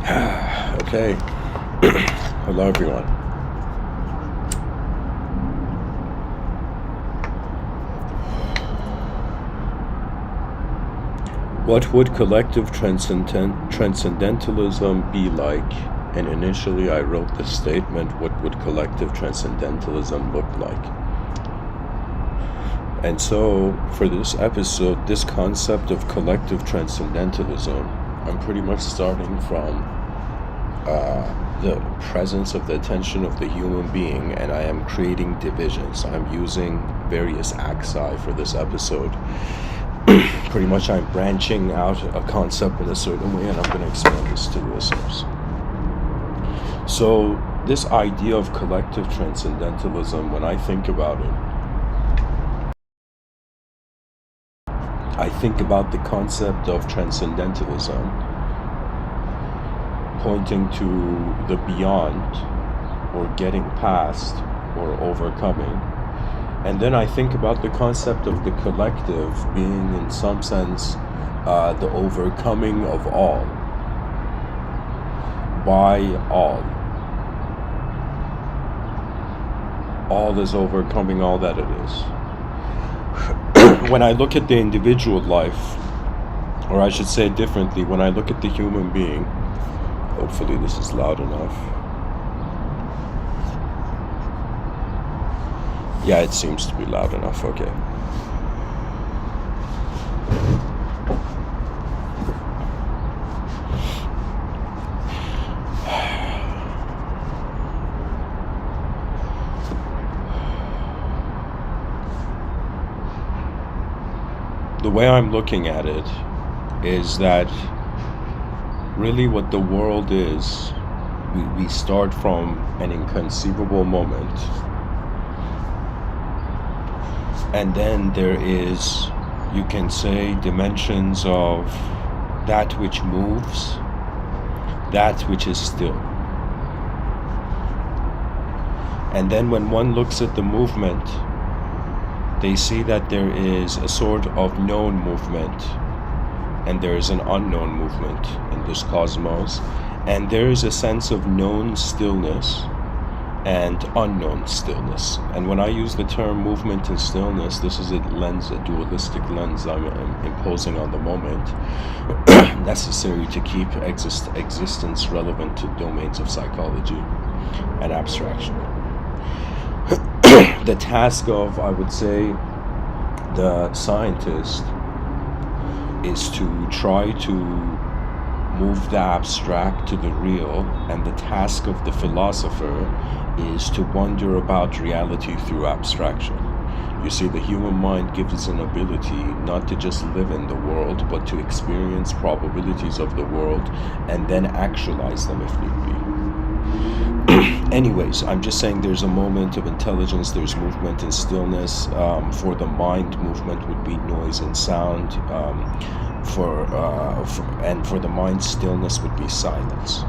Okay. Hello, everyone. What would collective transcendentalism be like? And initially I wrote the statement, what would collective transcendentalism look like? And so, for this episode, this concept of collective transcendentalism, I'm pretty much starting from the presence of the attention of the human being, and I am creating divisions. I'm using various axi for this episode. Pretty much I'm branching out a concept in a certain way, and I'm going to explain this to the listeners. So, this idea of collective transcendentalism, when I think about it, I think about the concept of transcendentalism pointing to the beyond, or getting past, or overcoming. And then I think about the concept of the collective being, in some sense, the overcoming of all, by all. All is overcoming all that it is. When I look at the individual life, or I should say it differently, when I look at the human being, hopefully this is loud enough. Yeah, it seems to be loud enough, okay. The way I'm looking at it is that really what the world is, we start from an inconceivable moment, and then there is, you can say, dimensions of that which moves, that which is still. And then when one looks at the movement, they see that there is a sort of known movement, and there is an unknown movement in this cosmos, and there is a sense of known stillness and unknown stillness. And when I use the term movement and stillness, this is a lens, a dualistic lens I'm imposing on the moment, necessary to keep existence relevant to domains of psychology and abstraction. The task of, I would say, the scientist is to try to move the abstract to the real, and the task of the philosopher is to wonder about reality through abstraction. You see, the human mind gives us an ability not to just live in the world, but to experience probabilities of the world and then actualize them if need be. Anyways, I'm just saying there's a moment of intelligence, there's movement and stillness. For the mind, movement would be noise and sound. And for the mind, stillness would be silence.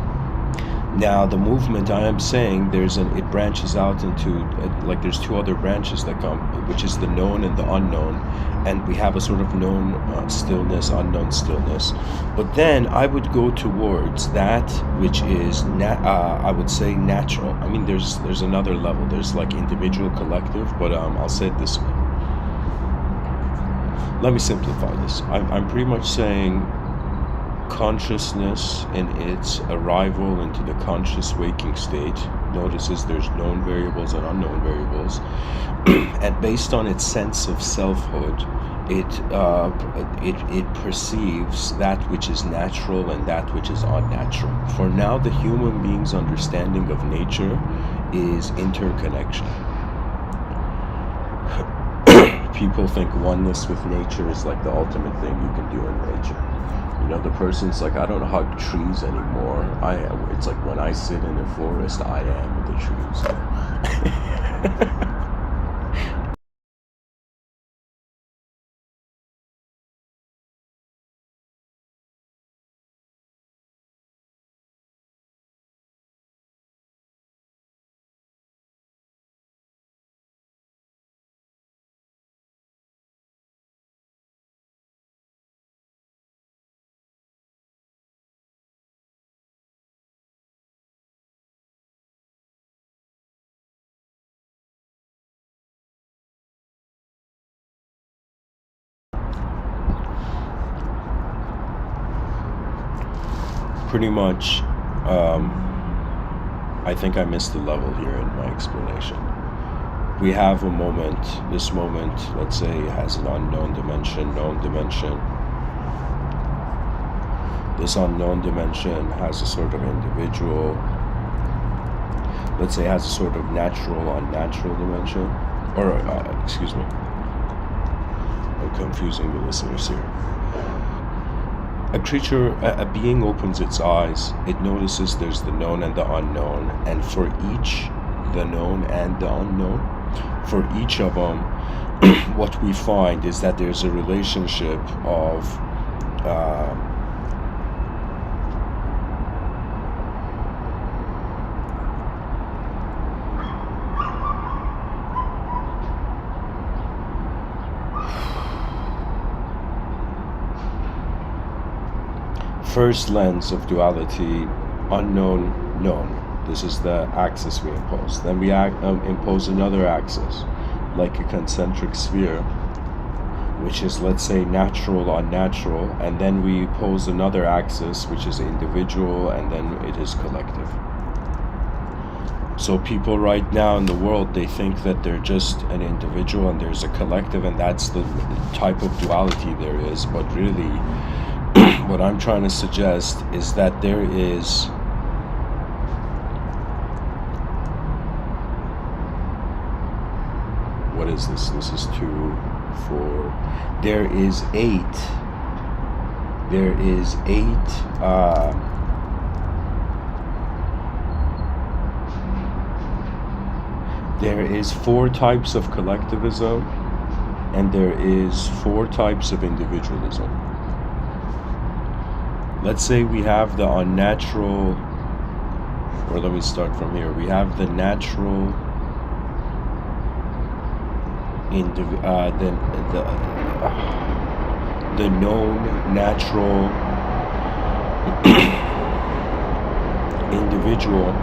Now, the movement, I am saying, it branches out into, like there's two other branches that come, which is the known and the unknown, and we have a sort of known stillness, unknown stillness. But then I would go towards that which is, I would say, natural. I mean, there's another level. There's like individual, collective, but I'll say it this way. Let me simplify this. I'm pretty much saying consciousness in its arrival into the conscious waking state notices there's known variables and unknown variables, and based on its sense of selfhood, it perceives that which is natural and that which is unnatural. For now, the human being's understanding of nature is interconnection. People think oneness with nature is like the ultimate thing you can do in nature. You know, the person's like, I don't hug trees anymore. It's like when I sit in a forest, I am the trees. pretty much, I think I missed the level here in my explanation. We have a moment, this moment, let's say, has an unknown dimension, known dimension. This unknown dimension has a sort of individual, let's say, has a sort of natural, unnatural dimension. Or, excuse me, I'm confusing the listeners here. A being opens its eyes, it notices there's the known and the unknown, and for each, the known and the unknown, for each of them, what we find is that there's a relationship of first lens of duality, unknown, known. This is the axis we impose. Then we impose another axis, like a concentric sphere, which is, let's say, natural, unnatural, and then we pose another axis, which is individual, and then it is collective. So people right now in the world, they think that they're just an individual and there's a collective, and that's the type of duality there is. But really, what I'm trying to suggest is that there is what is this? This is 2, 4. There is 8. There is 8. There is 4 types of collectivism, and there is 4 types of individualism. Let's say we have the unnatural, or let me start from here. We have the natural, the known natural individual,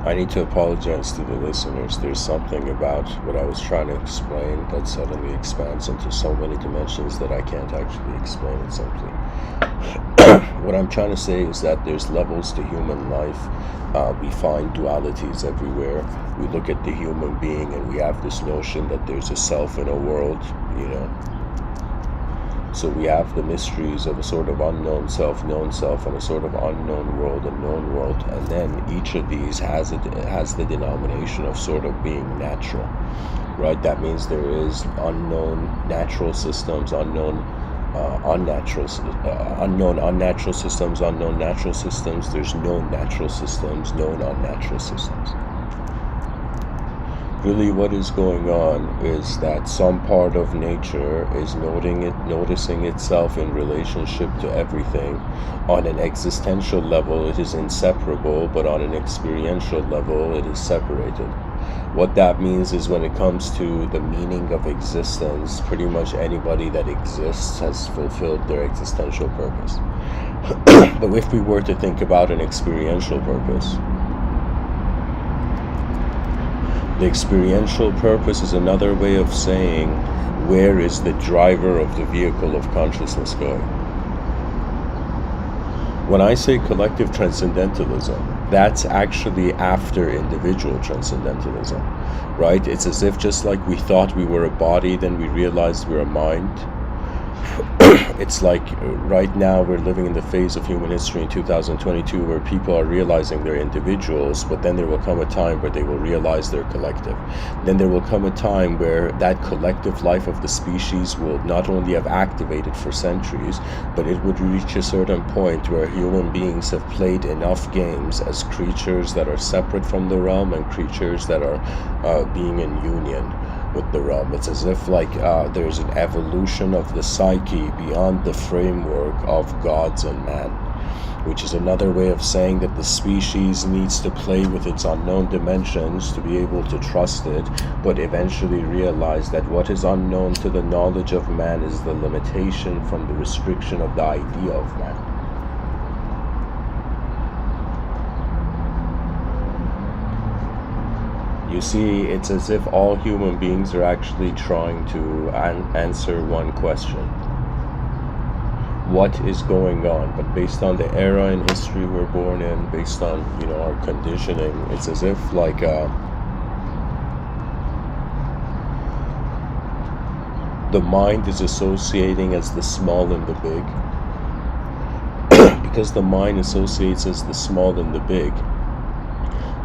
I need to apologize to the listeners. There's something about what I was trying to explain that suddenly expands into so many dimensions that I can't actually explain it simply. What I'm trying to say is that there's levels to human life. We find dualities everywhere. We look at the human being and we have this notion that there's a self in a world, you know. So we have the mysteries of a sort of unknown self, known self, and a sort of unknown world, a known world. And then each of these has the denomination of sort of being natural, right? That means there is unknown natural systems, unknown unnatural systems, unknown natural systems. There's known natural systems, known unnatural systems. Really what is going on is that some part of nature is noticing itself in relationship to everything. On an existential level, it is inseparable, but on an experiential level, it is separated. What that means is when it comes to the meaning of existence, pretty much anybody that exists has fulfilled their existential purpose. But if we were to think about an experiential purpose, the experiential purpose is another way of saying, where is the driver of the vehicle of consciousness going? When I say collective transcendentalism, that's actually after individual transcendentalism, right? It's as if just like we thought we were a body, then we realized we're a mind. it's like right now we're living in the phase of human history in 2022 where people are realizing they're individuals, but then there will come a time where they will realize they're collective. Then there will come a time where that collective life of the species will not only have activated for centuries, but it would reach a certain point where human beings have played enough games as creatures that are separate from the realm and creatures that are being in union with the realm. It's as if like there's an evolution of the psyche beyond the framework of gods and man, which is another way of saying that the species needs to play with its unknown dimensions to be able to trust it, but eventually realize that what is unknown to the knowledge of man is the limitation from the restriction of the idea of man. You see, it's as if all human beings are actually trying to answer one question. What is going on? But based on the era in history we're born in, based on, our conditioning, it's as if like the mind is associating as the small and the big. Because the mind associates as the small and the big,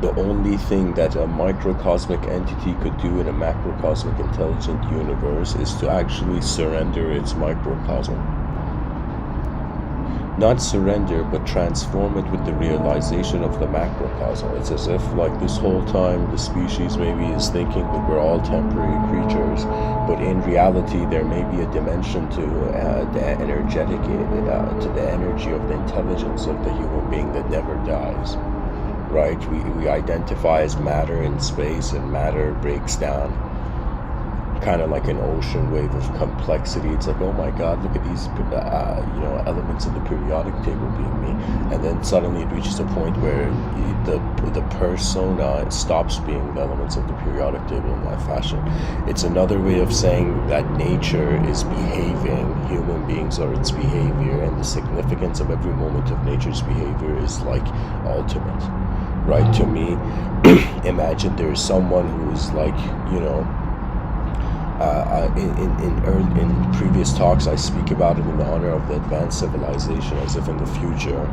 the only thing that a microcosmic entity could do in a macrocosmic intelligent universe is to actually surrender its microcosm. Not surrender, but transform it with the realization of the macrocosm. It's as if like this whole time the species maybe is thinking that we're all temporary creatures, but in reality there may be a dimension to the energetic, to the energy of the intelligence of the human being that never dies. Right? We identify as matter in space, and matter breaks down, kind of like an ocean wave of complexity. It's like, oh my God, look at these, elements of the periodic table being me, and then suddenly it reaches a point where the persona stops being the elements of the periodic table in that fashion. It's another way of saying that nature is behaving, human beings are its behavior, and the significance of every moment of nature's behavior is like ultimate. Right? To me, imagine there's someone who's like, in previous talks I speak about it in the honor of the advanced civilization, as if in the future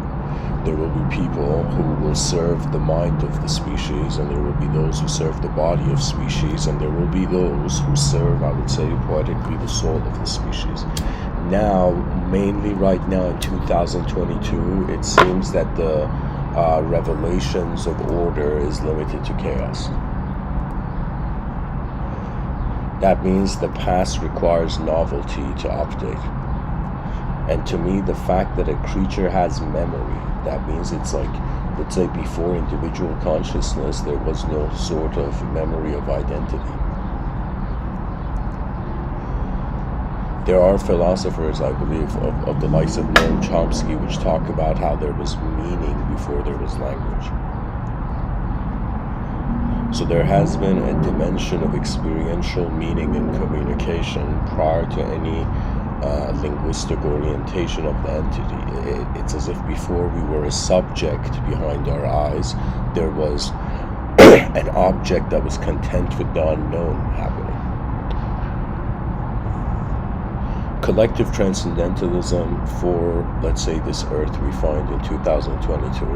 there will be people who will serve the mind of the species, and there will be those who serve the body of species, and there will be those who serve, I would say poetically, the soul of the species. Now, mainly right now in 2022, it seems that the revelations of order is limited to chaos. That means the past requires novelty to update. And to me, the fact that a creature has memory, that means it's like, let's say before individual consciousness, there was no sort of memory of identity. There are philosophers, I believe, of the likes of Noam Chomsky, which talk about how there was meaning before there was language. So there has been a dimension of experiential meaning in communication prior to any linguistic orientation of the entity. It's as if before we were a subject behind our eyes, there was an object that was content with the unknown happening. Collective transcendentalism for, let's say, this earth we find in 2022.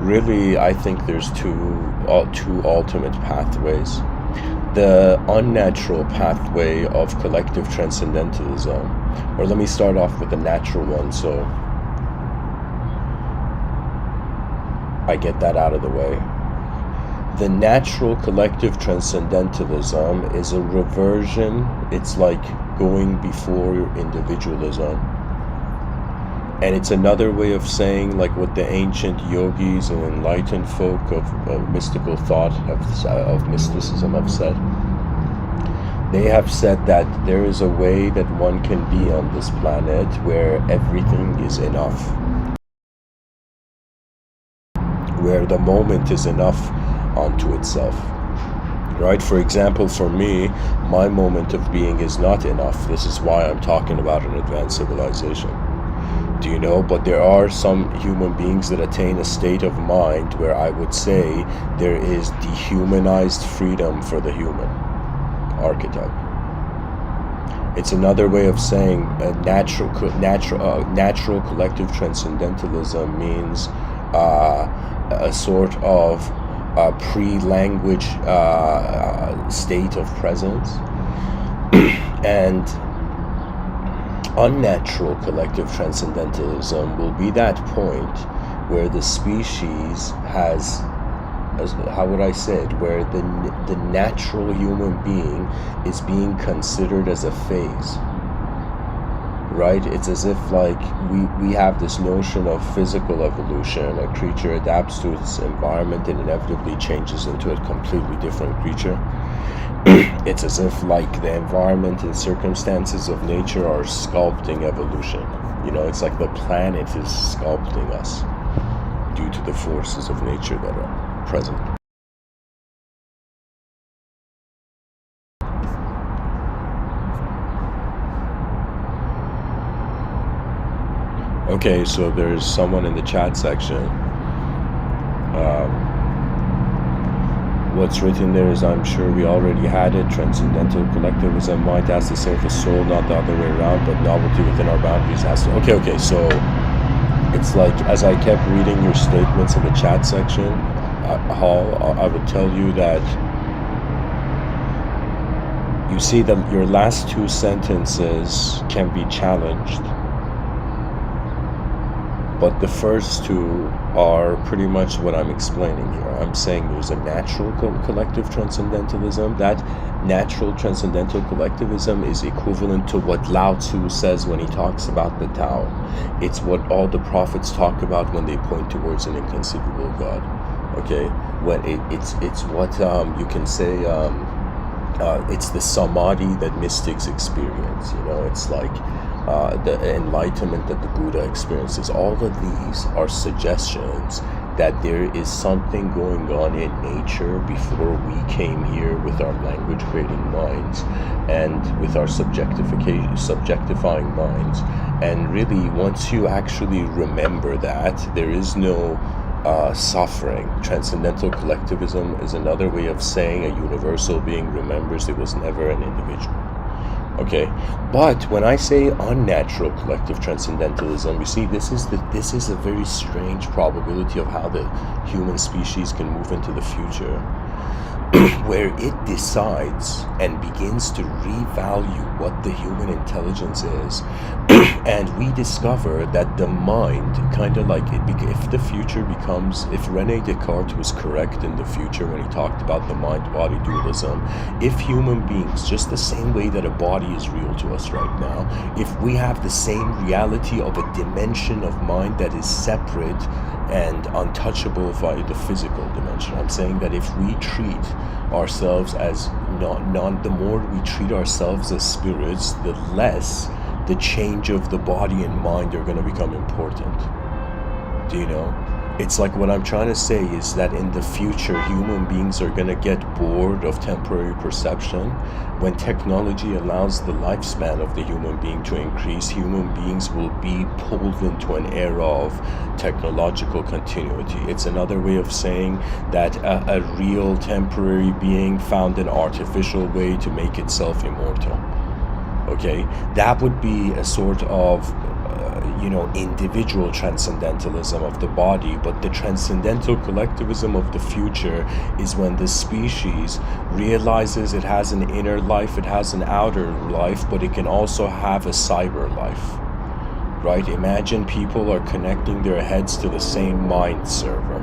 Really, I think there's two ultimate pathways. The unnatural pathway of collective transcendentalism, or let me start off with the natural one, so I get that out of the way. The natural collective transcendentalism is a reversion. It's like going before individualism. And it's another way of saying like what the ancient yogis and enlightened folk of mystical thought, of mysticism have said. They have said that there is a way that one can be on this planet where everything is enough. Where the moment is enough unto itself. Right? For example, for me, my moment of being is not enough. This is why I'm talking about an advanced civilization. Do you know? But there are some human beings that attain a state of mind where I would say there is dehumanized freedom for the human archetype. It's another way of saying natural collective transcendentalism means a sort of pre-language state of presence, and unnatural collective transcendentalism will be that point where the species has, how would I say it, where the natural human being is being considered as a phase, right? It's as if like we have this notion of physical evolution. A creature adapts to its environment and inevitably changes into a completely different creature. It's as if like the environment and circumstances of nature are sculpting evolution. You know, it's like the planet is sculpting us due to the forces of nature that are present. Okay, so there's someone in the chat section. What's written there is, I'm sure we already had it. Transcendental collectivism might as the surface soul, not the other way around, but novelty within our boundaries has to. Okay, so it's like, as I kept reading your statements in the chat section, Hall, I would tell you that you see that your last two sentences can be challenged, but the first two are pretty much what I'm explaining here. I'm saying there's a natural collective transcendentalism. That natural transcendental collectivism is equivalent to what Lao Tzu says when he talks about the Tao. It's what all the prophets talk about when they point towards an inconceivable God. Okay, when it's what you can say. It's the samadhi that mystics experience. You know, it's like the enlightenment that the Buddha experiences. All of these are suggestions that there is something going on in nature before we came here with our language creating minds and with our subjectifying minds. And really, once you actually remember that, there is no suffering. Transcendental collectivism is another way of saying a universal being remembers it was never an individual. Okay, but when I say unnatural collective transcendentalism, you see, this is a very strange probability of how the human species can move into the future, where it decides and begins to revalue what the human intelligence is, and we discover that the mind, kind of like if the future becomes, if René Descartes was correct in the future when he talked about the mind-body dualism, if human beings, just the same way that a body is real to us right now, if we have the same reality of a dimension of mind that is separate and untouchable by the physical dimension. I'm saying that if we treat ourselves as the more we treat ourselves as spirits, the less the change of the body and mind are going to become important. Do you know? It's like what I'm trying to say is that in the future, human beings are going to get bored of temporary perception. When technology allows the lifespan of the human being to increase, human beings will be pulled into an era of technological continuity. It's another way of saying that a real temporary being found an artificial way to make itself immortal. Okay, that would be a sort of individual transcendentalism of the body, but the transcendental collectivism of the future is when the species realizes it has an inner life, it has an outer life, but it can also have a cyber life, right? Imagine people are connecting their heads to the same mind server,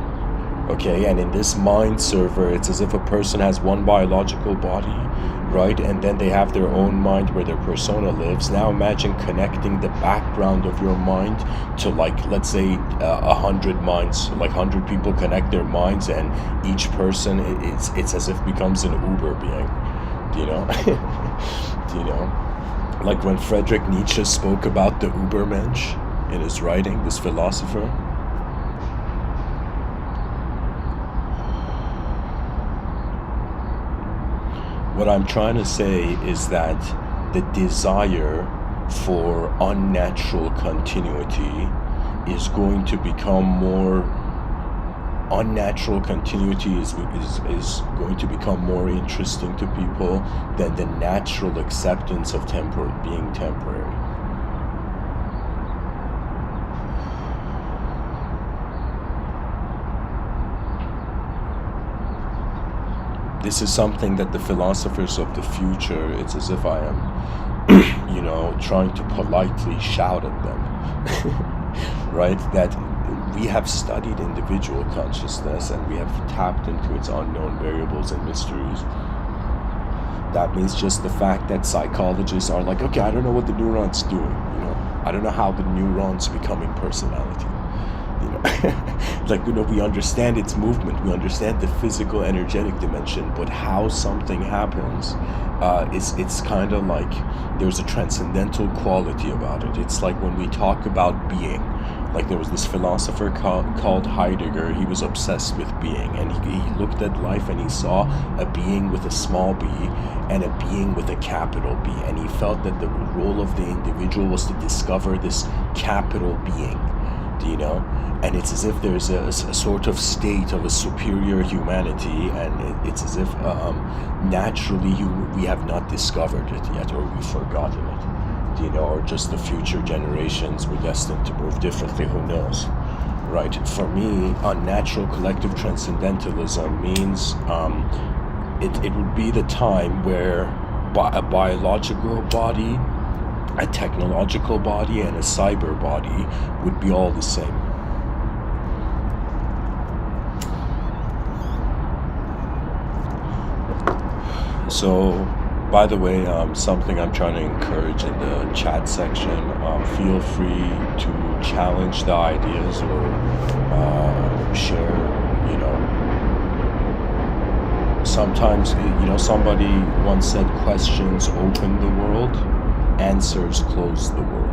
okay? And in this mind server, it's as if a person has one biological body, right? And then they have their own mind where their persona lives. Now imagine connecting the background of your mind to, like, let's say 100 minds, like 100 people connect their minds, and each person, it's as if becomes an Uber being. Do you know? Do you know? Like when Friedrich Nietzsche spoke about the Übermensch in his writing, this philosopher. What I'm trying to say is that the desire for unnatural continuity is going to become more unnatural continuity is going to become more interesting to people than the natural acceptance of being temporary. This is something that the philosophers of the future, it's as if I am, trying to politely shout at them, right? That we have studied individual consciousness and we have tapped into its unknown variables and mysteries. That means just the fact that psychologists are like, okay, I don't know what the neuron's doing, I don't know how the neurons becoming personality. We understand its movement, we understand the physical energetic dimension, but how something happens, it's kind of like there's a transcendental quality about it. It's like when we talk about being, like there was this philosopher called Heidegger. He was obsessed with being, and he looked at life and he saw a being with a small b and a being with a capital B, and he felt that the role of the individual was to discover this capital being. And it's as if there's a sort of state of a superior humanity, and it's as if naturally we have not discovered it yet, or we've forgotten it, or just the future generations were destined to move differently, who knows, right? For me, unnatural collective transcendentalism means it would be the time where a biological body, a technological body, and a cyber body would be all the same. So, by the way, something I'm trying to encourage in the chat section, feel free to challenge the ideas or share, sometimes, somebody once said questions open the world, answers close the world.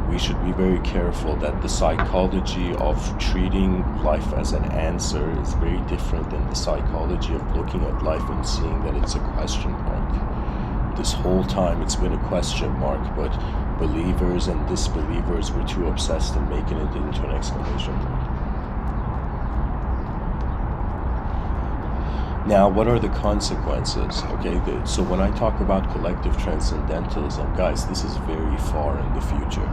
We should be very careful that the psychology of treating life as an answer is very different than the psychology of looking at life and seeing that it's a question mark. This whole time it's been a question mark, but believers and disbelievers were too obsessed in making it into an exclamation point. Now, what are the consequences? Okay, so when I talk about collective transcendentalism, guys, this is very far in the future.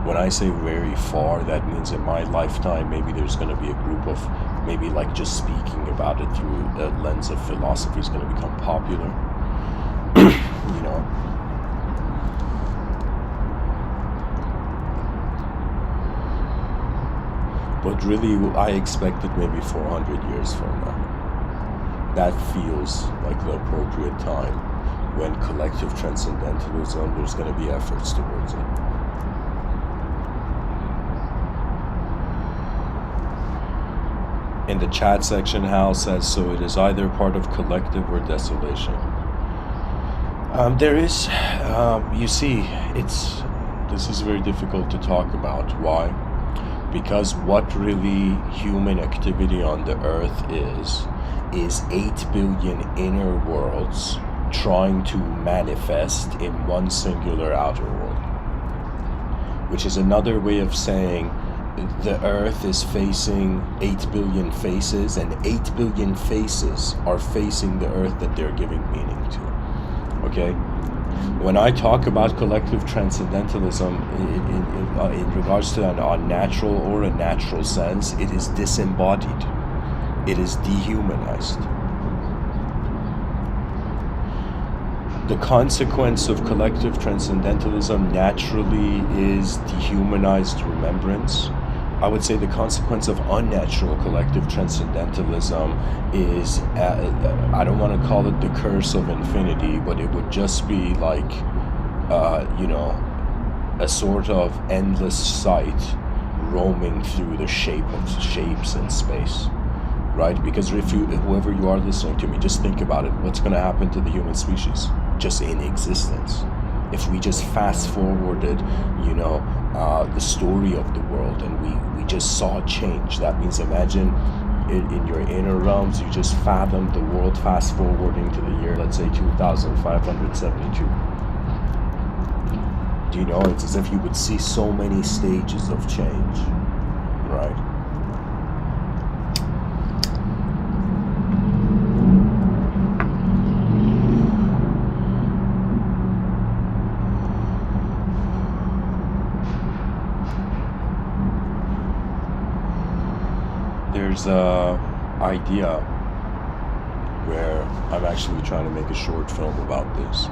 When I say very far, that means in my lifetime, maybe there's going to be a group of, maybe like just speaking about it through a lens of philosophy is going to become popular. But really, I expect it maybe 400 years from now. That feels like the appropriate time when collective transcendentalism, there's going to be efforts towards it. In the chat section, Hal says, so it is either part of collective or desolation. There is, you see, this is very difficult to talk about. Why? Because what really human activity on the earth is 8 billion inner worlds trying to manifest in one singular outer world. Which is another way of saying the earth is facing 8 billion faces, and 8 billion faces are facing the earth that they're giving meaning to. Okay? When I talk about collective transcendentalism in regards to an unnatural or a natural sense, it is disembodied. It is dehumanized. The consequence of collective transcendentalism naturally is dehumanized remembrance. I would say the consequence of unnatural collective transcendentalism is, I don't want to call it the curse of infinity, but it would just be like, a sort of endless sight roaming through the shapes in space, right? Because whoever you are listening to me, just think about it. What's going to happen to the human species just in existence? If we just fast forwarded, the story of the world and we just saw change, that means imagine in your inner realms, you just fathom the world fast forwarding to the year, let's say 2572. You know, it's as if you would see so many stages of change, right? There's a idea where I'm actually trying to make a short film about this,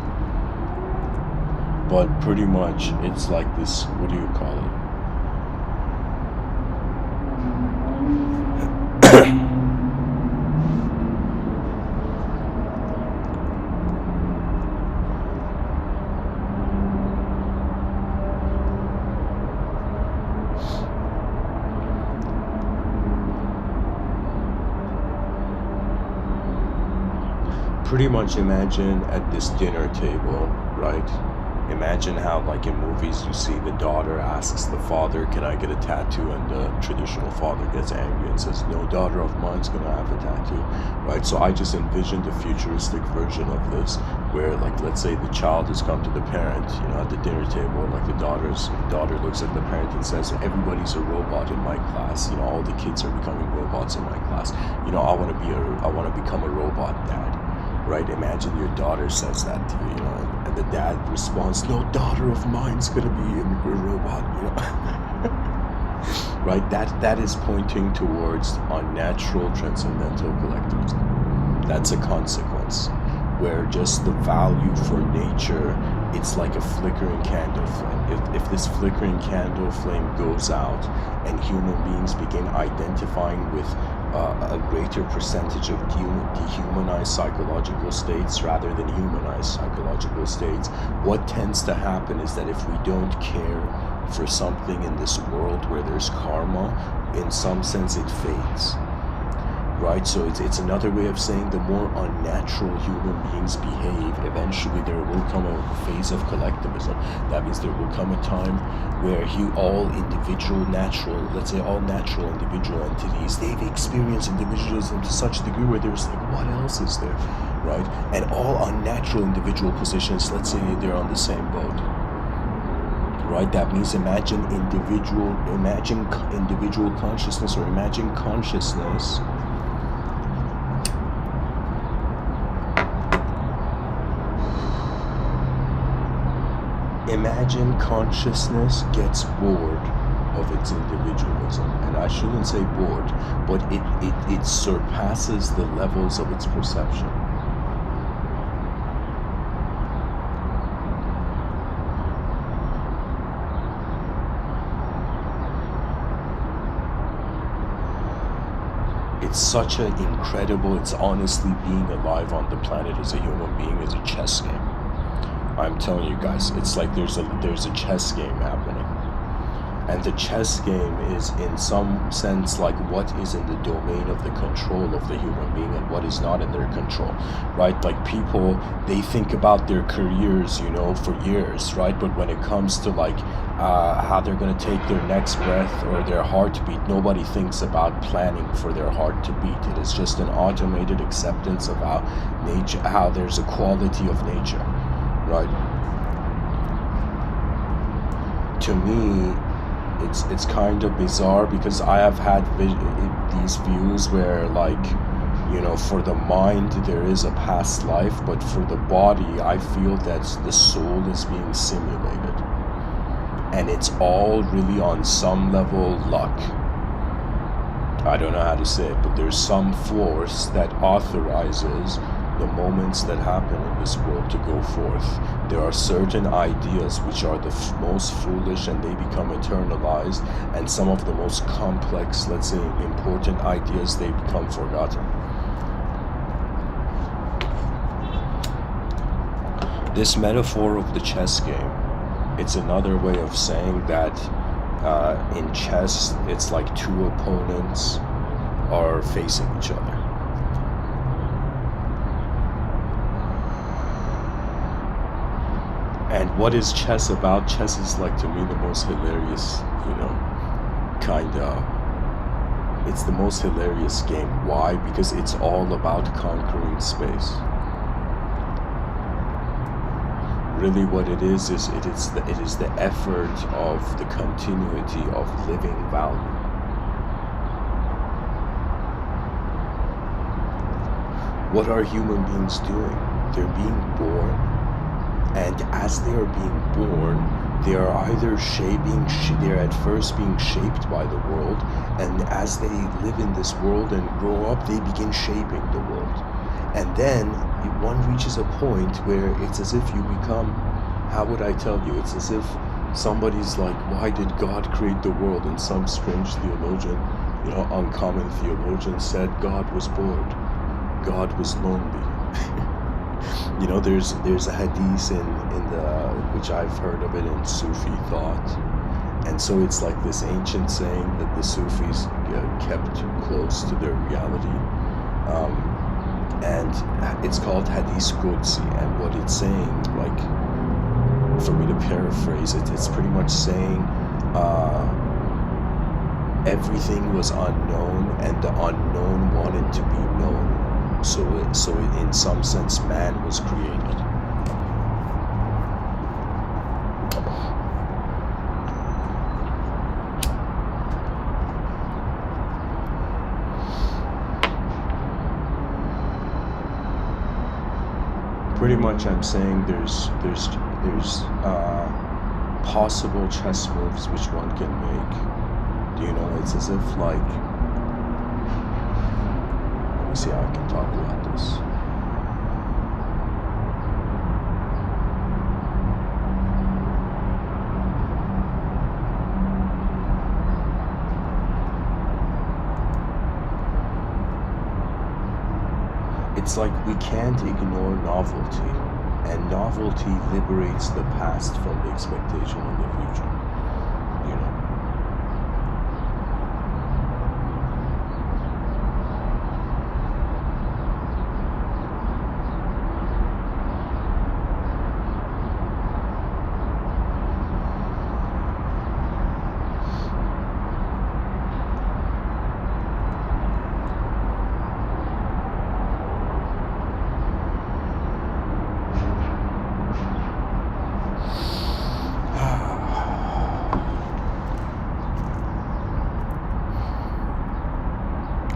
but pretty much it's like this, what do you call it? Pretty much imagine at this dinner table, right? Imagine how, like in movies, you see the daughter asks the father, can I get a tattoo? And the traditional father gets angry and says, no daughter of mine's gonna have a tattoo, right? So I just envisioned a futuristic version of this where, like, let's say the child has come to the parent, you know, at the dinner table, like the daughter looks at the parent and says, everybody's a robot in my class, you know, all the kids are becoming robots in my class, you know, I want to become a robot dad. Right? Imagine your daughter says that to you, you know, and the dad responds, no daughter of mine's gonna be a robot, you know. Right? That is pointing towards unnatural transcendental collectivism. That's a consequence, where just the value for nature, it's like a flickering candle flame. If this flickering candle flame goes out and human beings begin identifying with a greater percentage of dehumanized psychological states rather than humanized psychological states, what tends to happen is that if we don't care for something in this world where there's karma, in some sense it fades. Right? So it's another way of saying the more unnatural human beings behave, eventually there will come a phase of collectivism. That means there will come a time where all individual natural, let's say all natural individual entities, they've experienced individualism to such a degree where there's like, what else is there? Right? And all unnatural individual positions, let's say they're on the same boat. Right? That means imagine individual consciousness, or imagine consciousness gets bored of its individualism. And I shouldn't say bored, but it surpasses the levels of its perception. It's such an incredible, it's honestly being alive on the planet as a human being is a chess game. I'm telling you guys, it's like there's a chess game happening. And the chess game is in some sense like what is in the domain of the control of the human being and what is not in their control, right? Like people, they think about their careers, you know, for years, right? But when it comes to like how they're going to take their next breath or their heartbeat, nobody thinks about planning for their heart to beat. It is just an automated acceptance of how there's a quality of nature, right? To me, it's kind of bizarre because I have had these views where, like, you know, for the mind there is a past life, but for the body I feel that the soul is being simulated, and it's all really on some level luck. I don't know how to say it, but there's some force that authorizes the moments that happen in this world to go forth. There are certain ideas which are the most foolish and they become eternalized, and some of the most complex, let's say important ideas, they become forgotten. This metaphor of the chess game, it's another way of saying that in chess it's like two opponents are facing each other. And what is chess about? Chess is, like, to me, the most hilarious, you know, kind of it's the most hilarious game. Why? Because it's all about conquering space. Really what it is it is the effort of the continuity of living value. What are human beings doing? They're being born, and as they are being born, they are either they're at first being shaped by the world, and as they live in this world and grow up, they begin shaping the world. And then one reaches a point where it's as if you become, how would I tell you, it's as if somebody's like, why did God create the world? And some strange theologian, uncommon theologian said God was bored, God was lonely. There's a hadith in the, which I've heard of it in Sufi thought, and so it's like this ancient saying that the Sufis kept close to their reality, and it's called Hadith Qudsi, and what it's saying, like, for me to paraphrase it, it's pretty much saying everything was unknown and the unknown wanted to be known. So in some sense, man was created. Pretty much, I'm saying there's possible chess moves which one can make. It's as if like. See how I can talk about this. It's like we can't ignore novelty, and novelty liberates the past from the expectation of the future.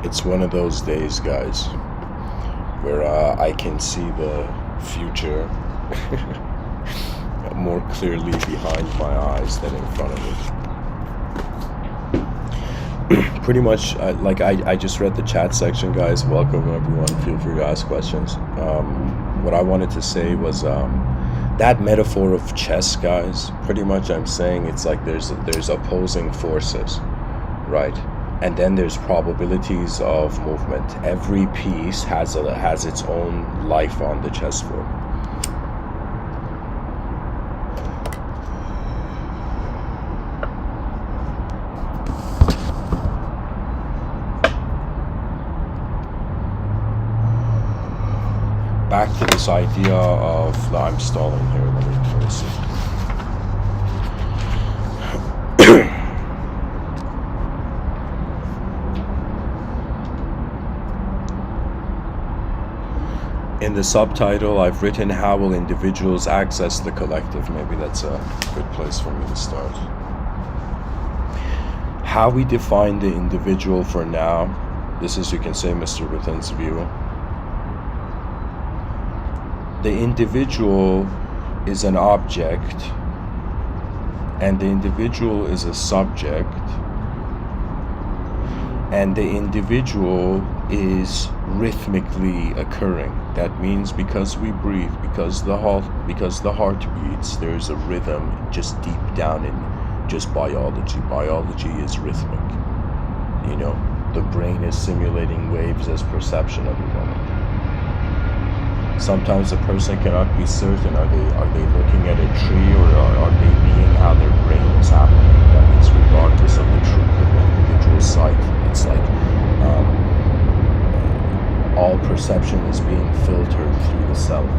It's one of those days, guys, where I can see the future more clearly behind my eyes than in front of me. Pretty much, I just read the chat section, guys. Welcome, everyone. Feel free to ask questions. What I wanted to say was that metaphor of chess, guys. Pretty much, I'm saying it's like there's opposing forces, right? And then there's probabilities of movement. Every piece has its own life on the chessboard. Back to this idea of, I'm stalling here, let me see. In the subtitle, I've written, how will individuals access the collective? Maybe that's a good place for me to start. How we define the individual for now, this is, you can say, Mr.Within's view. The individual is an object, and the individual is a subject, and the individual is rhythmically occurring. That means because we breathe, because the heart beats, there's a rhythm just deep down in just biology. Biology is rhythmic. The brain is simulating waves as perception of a moment. Sometimes a person cannot be certain, are they looking at a tree, or are they being how their brain is happening? That means regardless of the truth of the individual psyche, it's like all perception is being filtered through the self.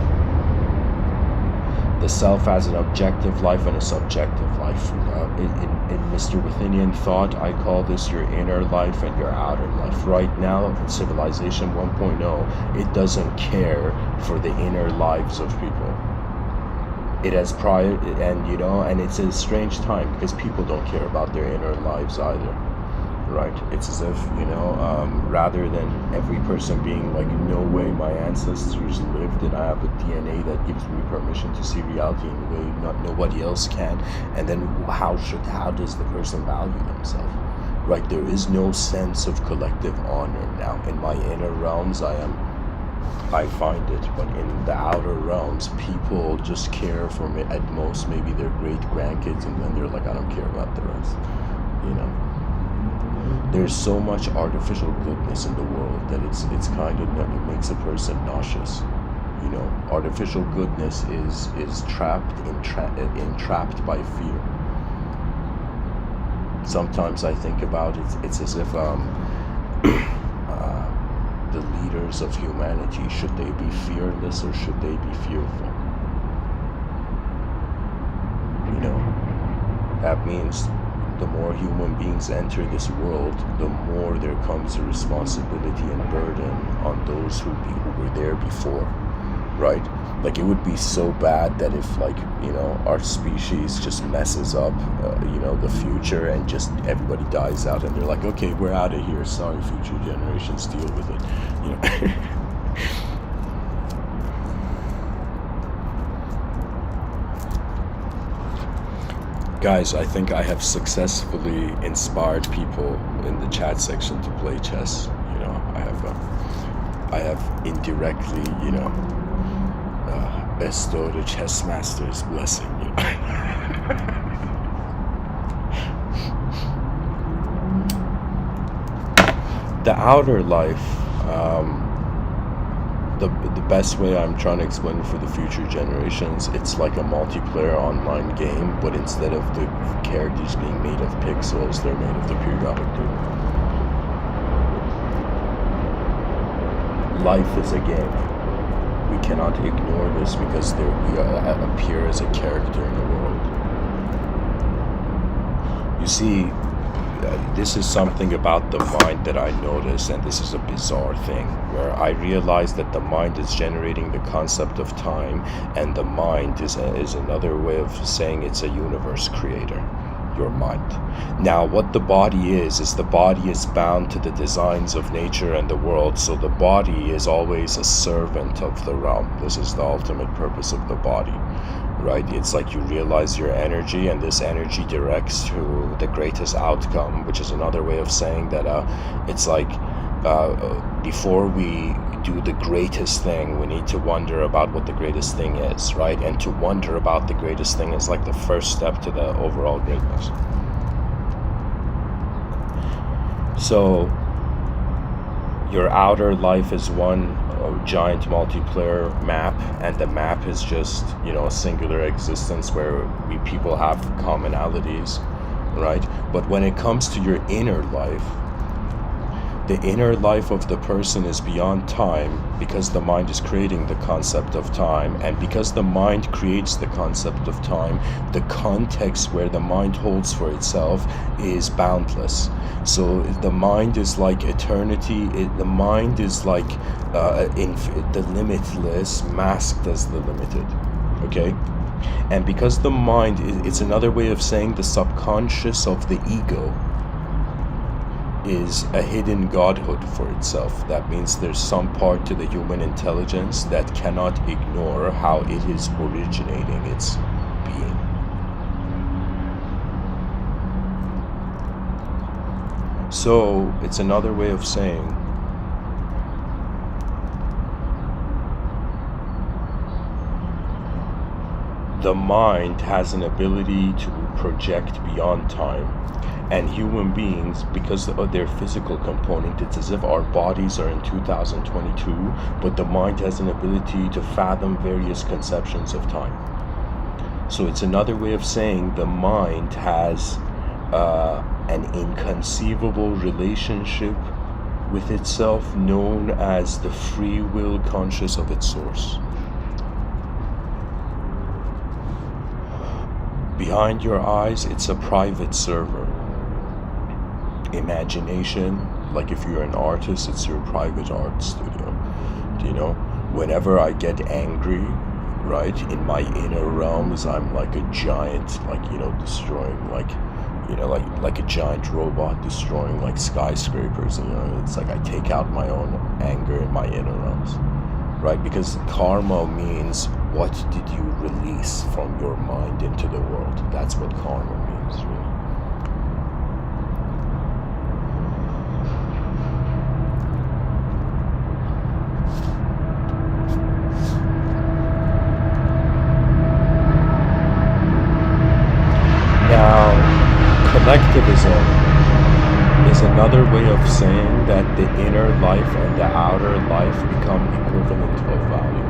The self as an objective life and a subjective life. In Mr. Withinian thought, I call this your inner life and your outer life. Right now, in Civilization 1.0, it doesn't care for the inner lives of people. It has prior, and it's a strange time because people don't care about their inner lives either. Right? It's as if, rather than every person being like, no way, my ancestors lived and I have a DNA that gives me permission to see reality in a way nobody else can. And then how does the person value themselves? Right? There is no sense of collective honor now. In my inner realms, I find it, but in the outer realms, people just care for me at most, maybe their great grandkids, and then they're like, I don't care about the rest. There's so much artificial goodness in the world that it's kind of, it makes a person nauseous. Artificial goodness is entrapped by fear. Sometimes I think about it, it's as if the leaders of humanity, should they be fearless or should they be fearful? That means the more human beings enter this world, the more there comes a responsibility and burden on those who were there before, right? Like, it would be so bad that if, our species just messes up, the future, and just everybody dies out, and they're like, okay, we're out of here, sorry, future generations, deal with it, Guys, I think I have successfully inspired people in the chat section to play chess. I have indirectly, bestowed a chess master's blessing. The outer life, the best way I'm trying to explain it for the future generations, it's like a multiplayer online game, but instead of the characters being made of pixels, they're made of the periodic table. Life is a game. We cannot ignore this because we appear as a character in the world. You see, this is something about the mind that I notice, and this is a bizarre thing, where I realize that the mind is generating the concept of time, and the mind is another way of saying it's a universe creator, your mind. Now, what the body is the body is bound to the designs of nature and the world, so the body is always a servant of the realm. This is the ultimate purpose of the body. Right? It's like you realize your energy, and this energy directs to the greatest outcome, which is another way of saying that it's like before we do the greatest thing, we need to wonder about what the greatest thing is, right? And to wonder about the greatest thing is like the first step to the overall greatness. So your outer life is one giant multiplayer map, and the map is just a singular existence where people have commonalities, right? But when it comes to your inner life, the inner life of the person is beyond time, because the mind is creating the concept of time, and because the mind creates the concept of time, the context where the mind holds for itself is boundless. So the mind is like eternity, the mind is like the limitless masked as the limited, okay? And because the mind, it's another way of saying the subconscious of the ego is a hidden godhood for itself. That means there's some part to the human intelligence that cannot ignore how it is originating its being. So it's another way of saying the mind has an ability to project beyond time. And human beings, because of their physical component, it's as if our bodies are in 2022, but the mind has an ability to fathom various conceptions of time. So it's another way of saying the mind has an inconceivable relationship with itself known as the free will conscious of its source. Behind your eyes, it's a private server. Imagination, like if you're an artist, it's your private art studio. You know, whenever I get angry, right, in my inner realms, I'm like a giant, like, you know, destroying, like, you know, like a giant robot destroying like skyscrapers. You know, it's like I take out my own anger in my inner realms, right? Because karma means what did you release from your mind into the world. That's what karma means, really. Now, collectivism is another way of saying that the inner life and the outer life become equivalent of value.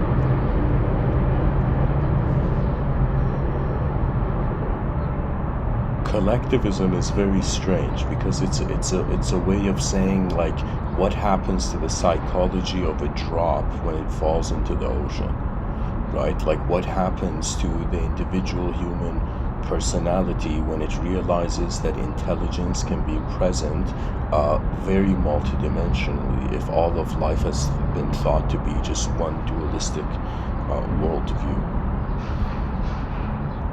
Collectivism is very strange because it's a way of saying like what happens to the psychology of a drop when it falls into the ocean, right? Like what happens to the individual human personality when it realizes that intelligence can be present very multidimensionally if all of life has been thought to be just one dualistic worldview.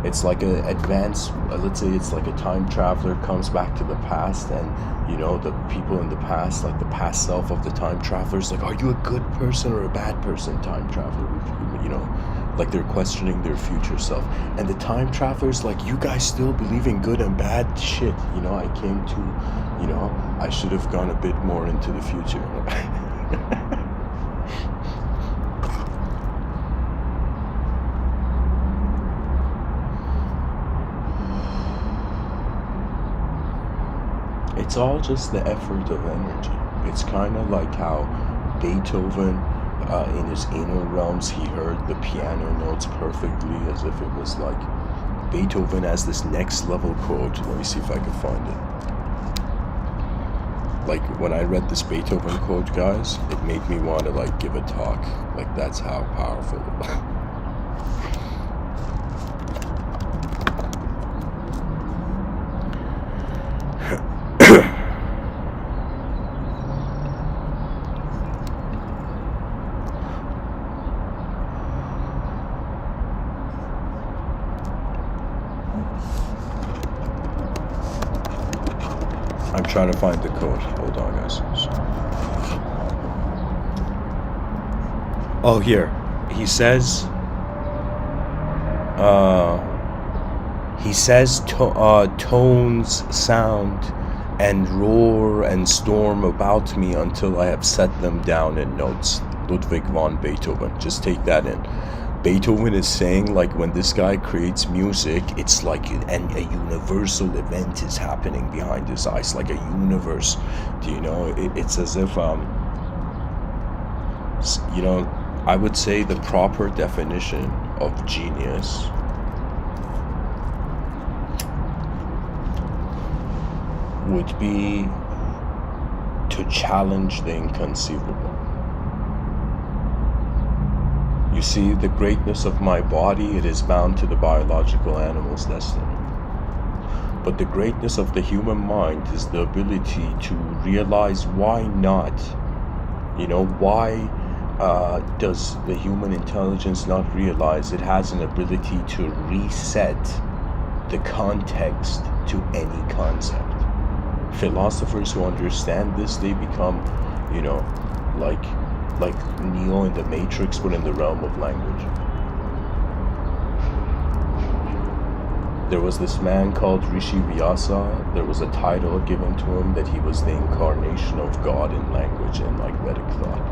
It's like an advanced, let's say it's like a time traveler comes back to the past, and you know, the people in the past, like the past self of the time traveler is like, are you a good person or a bad person, time traveler? You know, like they're questioning their future self. And the time traveler's like, you guys still believe in good and bad? Shit, you know, I came to, you know, I should have gone a bit more into the future. It's all just the effort of energy. It's kind of like how Beethoven, in his inner realms, he heard the piano notes perfectly, as if it was like Beethoven has this next level quote. Let me see if I can find it. Like when I read this Beethoven quote, guys, it made me want to like give a talk. Like that's how powerful it was. I'm trying to find the quote. Hold on, guys. Oh, here. He says, tones sound and roar and storm about me until I have set them down in notes. Ludwig van Beethoven. Just take that in. Beethoven is saying, like, when this guy creates music, it's like a universal event is happening behind his eyes, like a universe. Do you know? It's as if, you know, I would say the proper definition of genius would be to challenge the inconceivable. You see, the greatness of my body, it is bound to the biological animal's destiny. But the greatness of the human mind is the ability to realize why not. You know, why does the human intelligence not realize it has an ability to reset the context to any concept? Philosophers who understand this, they become, you know, like Neo in the Matrix, but in the realm of language. There was this man called Rishi Vyasa. There was a title given to him that he was the incarnation of God in language and like Vedic thought.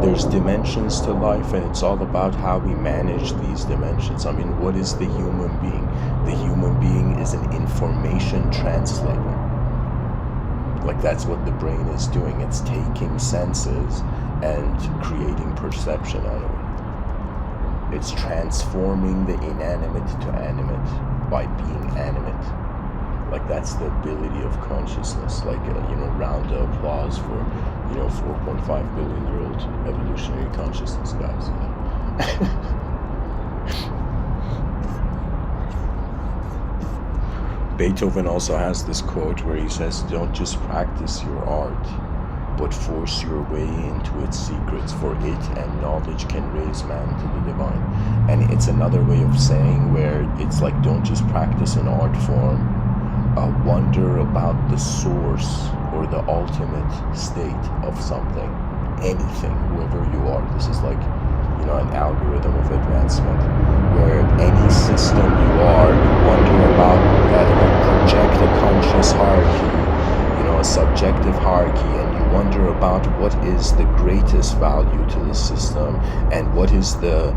There's dimensions to life, and it's all about how we manage these dimensions. I mean, what is the human being? The human being is an information translator. Like that's what the brain is doing. It's taking senses and creating perception out of it. It's transforming the inanimate to animate by being animate. Like that's the ability of consciousness. Like you know, round of applause for, you know, 4.5 billion year old evolutionary consciousness, guys. You know? Beethoven also has this quote where he says, "Don't just practice your art, but force your way into its secrets, for it and knowledge can raise man to the divine." And it's another way of saying where it's like, don't just practice an art form, wonder about the source or the ultimate state of something, anything, whoever you are. This is like, you know, an algorithm of advancement, where any system you are, you wonder about, you project a conscious hierarchy, you know, a subjective hierarchy, and you wonder about what is the greatest value to the system and what is the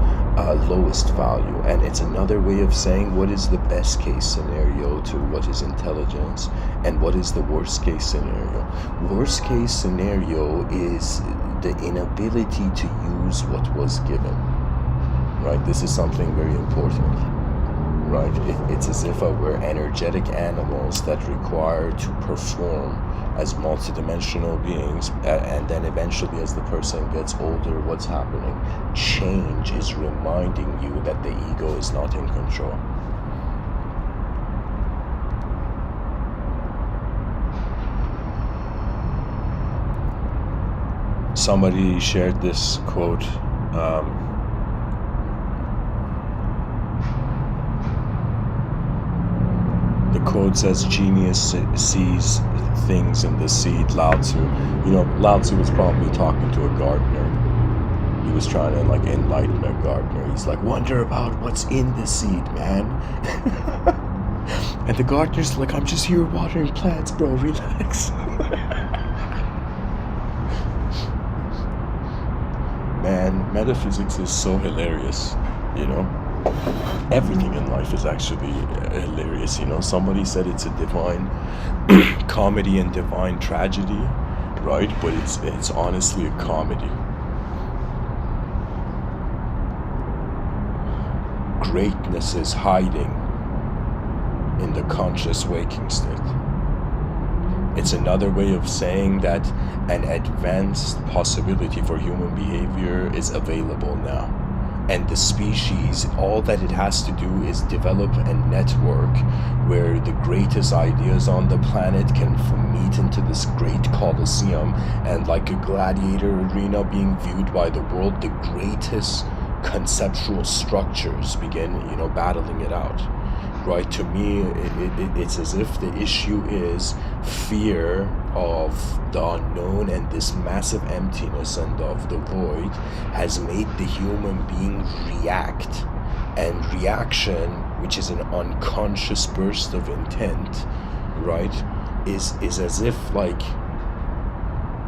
lowest value. And it's another way of saying what is the best case scenario to what is intelligence and what is the worst case scenario. Worst case scenario is the inability to use what was given, right? This is something very important, right? It's as if we're energetic animals that require to perform as multidimensional beings, and then eventually as the person gets older, what's happening? Change is reminding you that the ego is not in control. Somebody shared this quote. The quote says, "Genius sees things in the seed." Lao Tzu. You know, Lao Tzu was probably talking to a gardener. He was trying to like enlighten a gardener. He's like, "Wonder about what's in the seed, man." And the gardener's like, "I'm just here watering plants, bro. Relax." Man, metaphysics is so hilarious, you know. Everything in life is actually hilarious, you know. Somebody said it's a divine comedy and divine tragedy, right? But it's honestly a comedy. Greatness is hiding in the conscious waking state. It's another way of saying that an advanced possibility for human behavior is available now. And the species, all that it has to do is develop a network where the greatest ideas on the planet can meet into this great coliseum, and like a gladiator arena being viewed by the world, the greatest conceptual structures begin, you know, battling it out. Right? To me, it's as if the issue is fear of the unknown, and this massive emptiness and of the void has made the human being react. And reaction, which is an unconscious burst of intent, right, is as if like,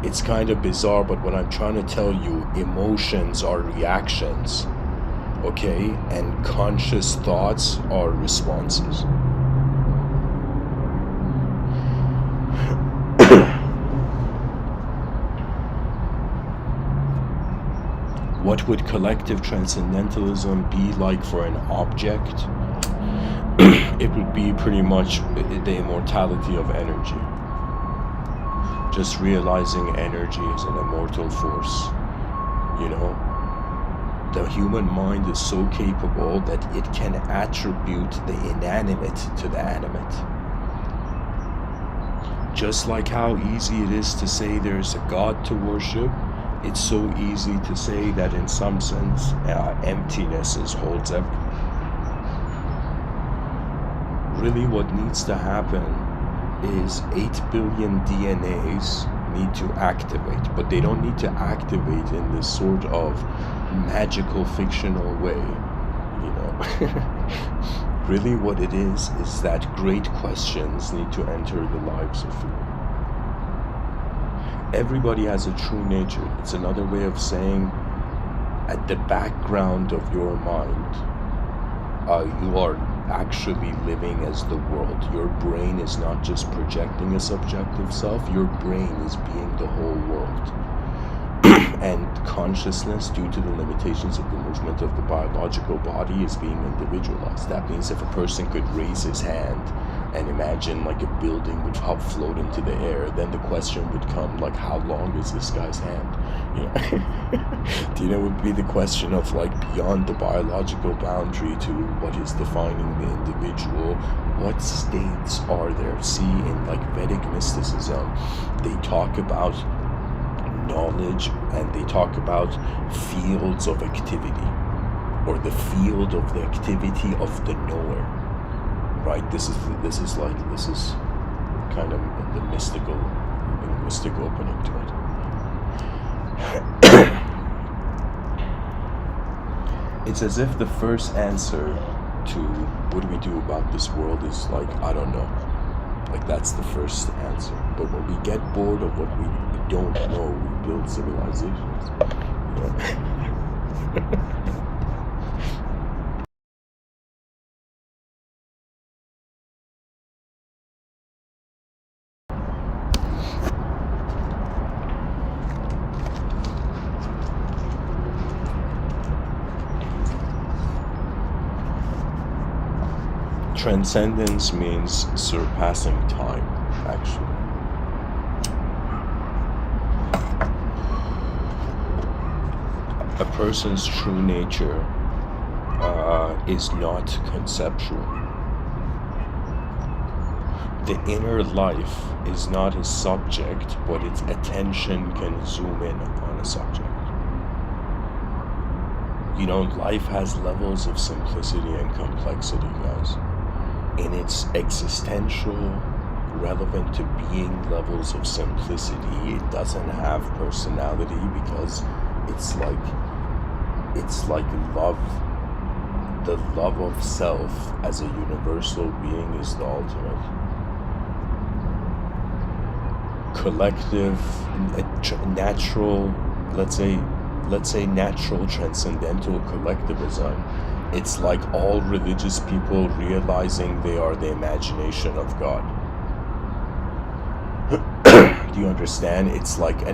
it's kind of bizarre, but what I'm trying to tell you, emotions are reactions. Okay, and conscious thoughts are responses. What would collective transcendentalism be like for an object? It would be pretty much the immortality of energy. Just realizing energy is an immortal force, you know. The human mind is so capable that it can attribute the inanimate to the animate. Just like how easy it is to say there's a God to worship, it's so easy to say that in some sense emptiness holds everything. Really what needs to happen is 8 billion DNAs need to activate, but they don't need to activate in this sort of magical fictional way, you know. Really what it is that great questions need to enter the lives of people. Everybody has a true nature. It's another way of saying at the background of your mind, you are actually living as the world. Your brain is not just projecting a subjective self, your brain is being the whole world. And consciousness, due to the limitations of the movement of the biological body, is being individualized. That means if a person could raise his hand and imagine like a building would float into the air, then the question would come like, how long is this guy's hand? You know, you know, it would be the question of like, beyond the biological boundary to what is defining the individual, What states are there? See, in like Vedic mysticism, they talk about knowledge and they talk about fields of activity, or the field of the activity of the knower. Right? This is kind of the linguistic opening to it. It's as if the first answer to what do we do about this world is like, I don't know. Like, that's the first answer. But when we get bored of what we don't know, we build civilizations. You know? Transcendence means surpassing time, actually. A person's true nature is not conceptual. The inner life is not a subject, but its attention can zoom in on a subject. You know, life has levels of simplicity and complexity, guys. In its existential, relevant to being levels of simplicity, it doesn't have personality because it's like love. The love of self as a universal being is the ultimate. Collective, natural, let's say natural transcendental collectivism. It's like all religious people realizing they are the imagination of God. Do you understand? It's like a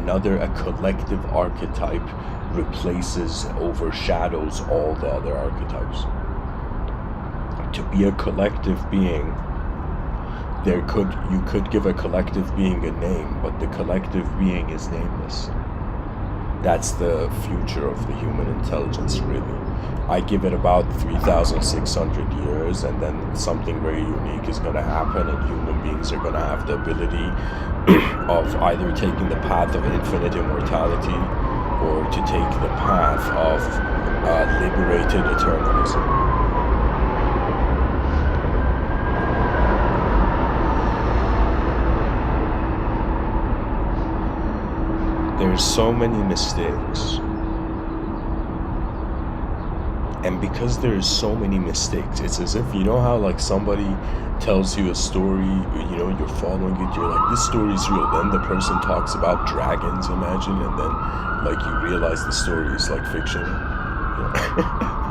collective archetype replaces, overshadows all the other archetypes. To be a collective being, you could give a collective being a name, but the collective being is nameless. That's the future of the human intelligence, really. I give it about 3,600 years, and then something very unique is going to happen, and human beings are going to have the ability of either taking the path of infinite immortality or to take the path of liberated eternalism. There's so many mistakes. And because there's so many mistakes, it's as if, you know how like somebody tells you a story, you know, you're following it, you're like, this story's real. Then the person talks about dragons, imagine, and then like you realize the story is like fiction. Yeah.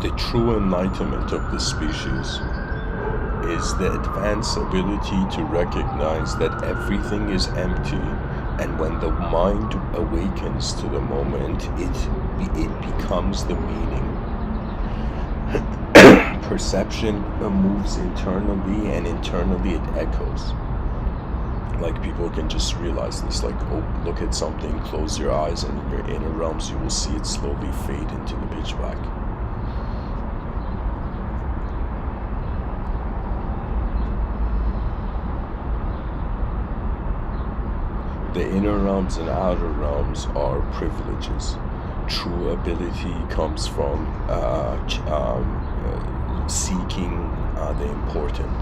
The true enlightenment of the species is the advanced ability to recognize that everything is empty, and when the mind awakens to the moment, it becomes the meaning. Perception moves internally, and internally it echoes. Like, people can just realize this, like, oh, look at something, close your eyes, and in your inner realms you will see it slowly fade into the pitch black. The inner realms and outer realms are privileges. True ability comes from seeking the important.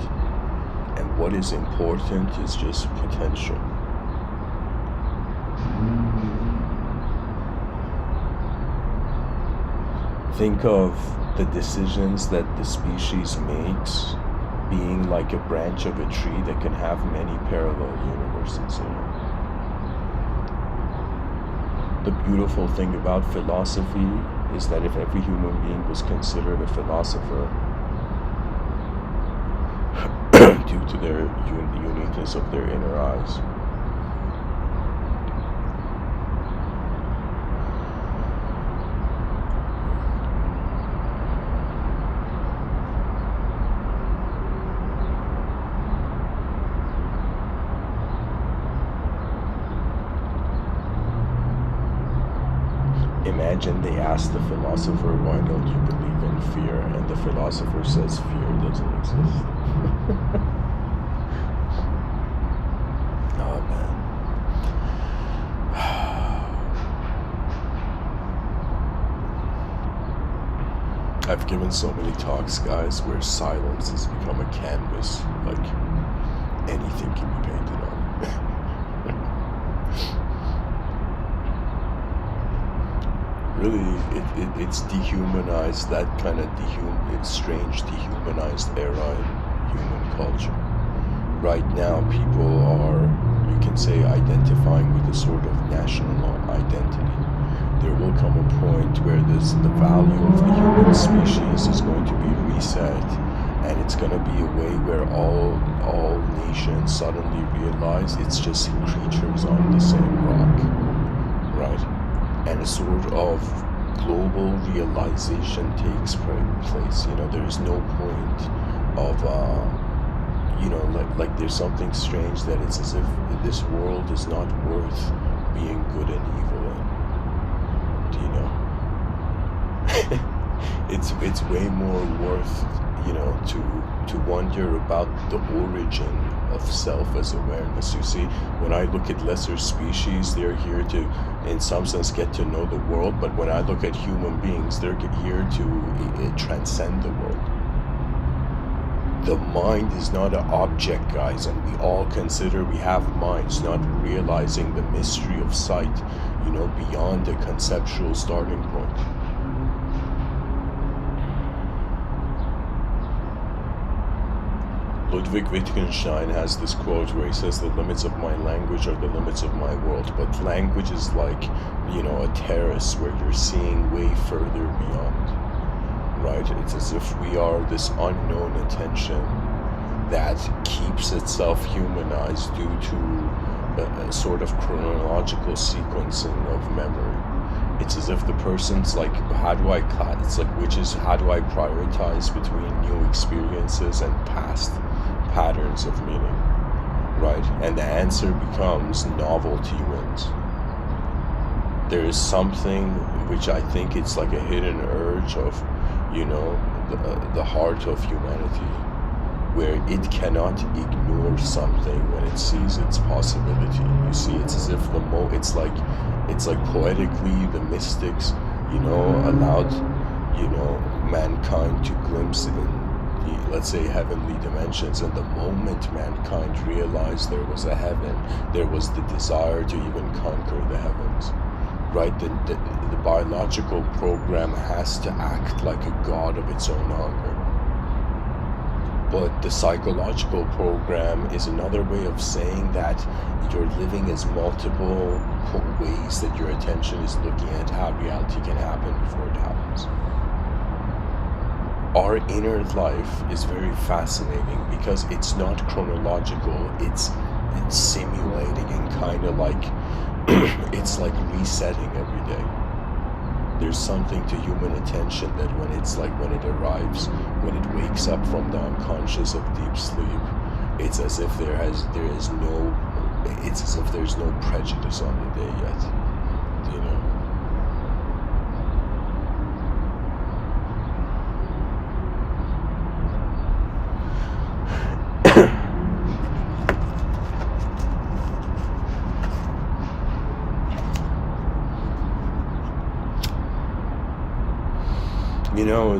And what is important is just potential. Think of the decisions that the species makes being like a branch of a tree that can have many parallel universes in it. The beautiful thing about philosophy is that if every human being was considered a philosopher, due to their uniqueness of their inner eyes, imagine they ask the philosopher, why don't you believe in fear? And the philosopher says fear doesn't exist. Oh man. I've given so many talks, guys, where silence has become a canvas, like anything can be painted on. Really, it's dehumanized, that kind of strange dehumanized era in human culture. Right now, people are, you can say, identifying with a sort of national identity. There will come a point where the value of the human species is going to be reset, and it's going to be a way where all nations suddenly realize it's just creatures on the same rock, right? And a sort of global realization takes place. There is no point of like there's something strange that it's as if this world is not worth being good and evil in. Do you know? it's way more worth, to wonder about the origin of self as awareness. You see, when I look at lesser species, they're here to, in some sense, get to know the world, but when I look at human beings, they're here to transcend the world. The mind is not an object, guys, and we all consider we have minds, not realizing the mystery of sight, beyond the conceptual starting point. Ludwig Wittgenstein has this quote where he says, the limits of my language are the limits of my world. But language is like, a terrace where you're seeing way further beyond, right? It's as if we are this unknown attention that keeps itself humanized due to a sort of chronological sequencing of memory. It's as if the person's like, how do I prioritize between new experiences and past patterns of meaning, right? And the answer becomes novelty wins. There is something which I think it's like a hidden urge of, the heart of humanity, where it cannot ignore something when it sees its possibility. You see, it's as if it's like poetically the mystics, allowed, mankind to glimpse in the, let's say, heavenly dimensions, and the moment mankind realized there was a heaven, there was the desire to even conquer the heavens, right? The biological program has to act like a god of its own hunger. But the psychological program is another way of saying that you're living as multiple ways that your attention is looking at how reality can happen before it happens. Our inner life is very fascinating because it's not chronological, it's simulating and kind of like, it's like resetting every day. There's something to human attention that when it wakes up from the unconscious of deep sleep, it's as if there's no prejudice on the day yet,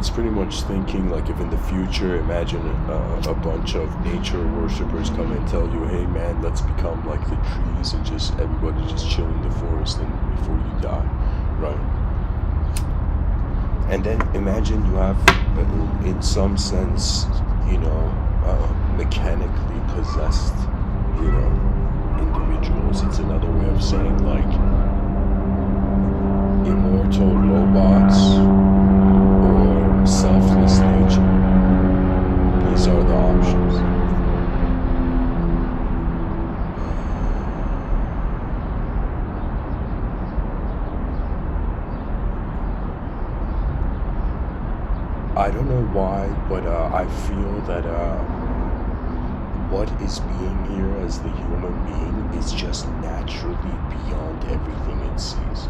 It's pretty much thinking like if in the future, imagine a bunch of nature worshippers come and tell you, hey man, let's become like the trees and just everybody just chill in the forest and before you die, right? And then imagine you have, in some sense, mechanically possessed, individuals. It's another way of saying like immortal robots, selfless nature. These are the options. I don't know why, but I feel that what is being here as the human being is just naturally beyond everything it sees.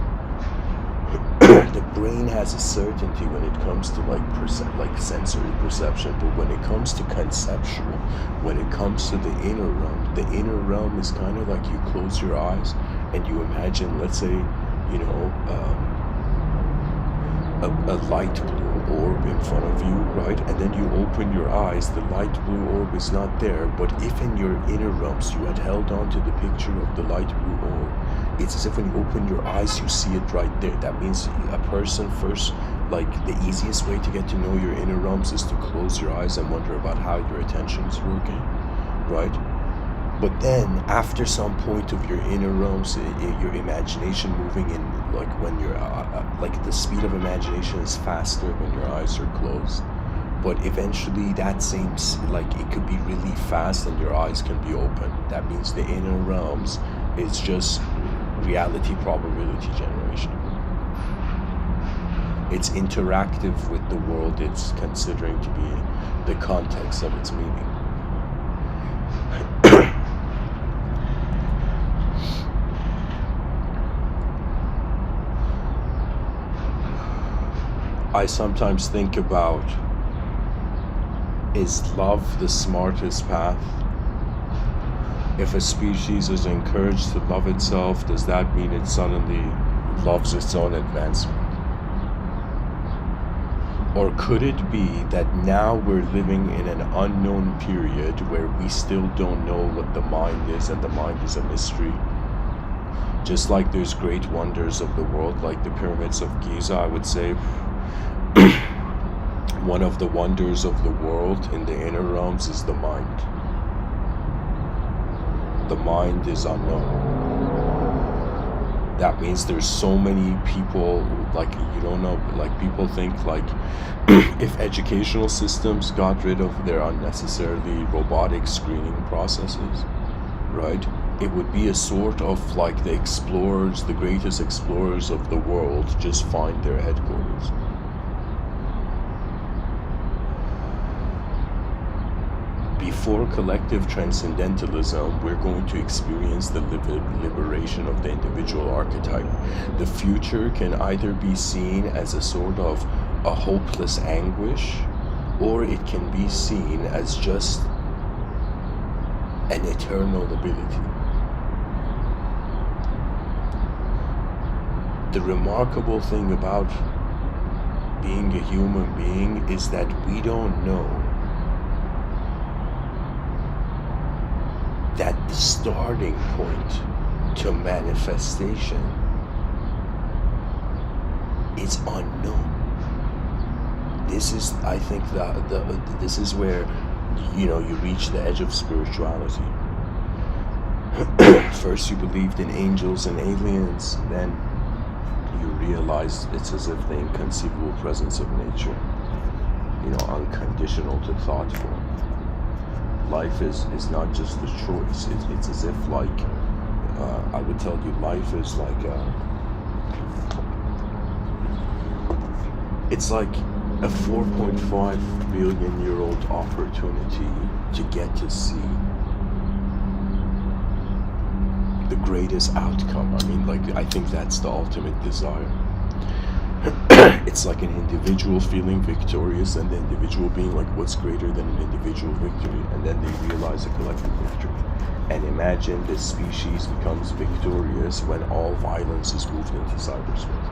the brain has a certainty when it comes to like sensory perception, but when it comes to conceptual, when it comes to the inner realm is kind of like you close your eyes and you imagine, let's say, you know, a light blue orb in front of you, right? And then you open your eyes, the light blue orb is not there, but if in your inner realms you had held on to the picture of the light blue orb, it's as if when you open your eyes, you see it right there. That means a person first, like the easiest way to get to know your inner realms is to close your eyes and wonder about how your attention is working, right? But then, after some point of your inner realms, your imagination moving in, like when you're, like the speed of imagination is faster when your eyes are closed. But eventually that seems like it could be really fast and your eyes can be open. That means the inner realms is just reality probability generation. It's interactive with the world it's considering to be the context of its meaning. I sometimes think about, is love the smartest path? If a species is encouraged to love itself, does that mean it suddenly loves its own advancement? Or could it be that now we're living in an unknown period where we still don't know what the mind is, and the mind is a mystery? Just like there's great wonders of the world, like the pyramids of Giza, I would say, one of the wonders of the world in the inner realms is the mind. The mind is unknown. That means there's so many people, like, you don't know, like people think like if educational systems got rid of their unnecessarily robotic screening processes, right, it would be a sort of like the explorers, the greatest explorers of the world just find their headquarters. Before collective transcendentalism, we're going to experience the liberation of the individual archetype. The future can either be seen as a sort of a hopeless anguish, or it can be seen as just an eternal ability. The remarkable thing about being a human being is that we don't know that the starting point to manifestation is unknown. This is, I think, this is where, you know, you reach the edge of spirituality. First you believed in angels and aliens, then you realize it's as if the inconceivable presence of nature, you know, unconditional to thought form. Life is not just a choice. It's as if, like, I would tell you, life is like it's like a 4.5 billion year old opportunity to get to see the greatest outcome. I mean, like, I think that's the ultimate desire. It's like an individual feeling victorious, and the individual being like, what's greater than an individual victory? And then they realize a collective victory. And imagine this species becomes victorious when all violence is moved into cyberspace.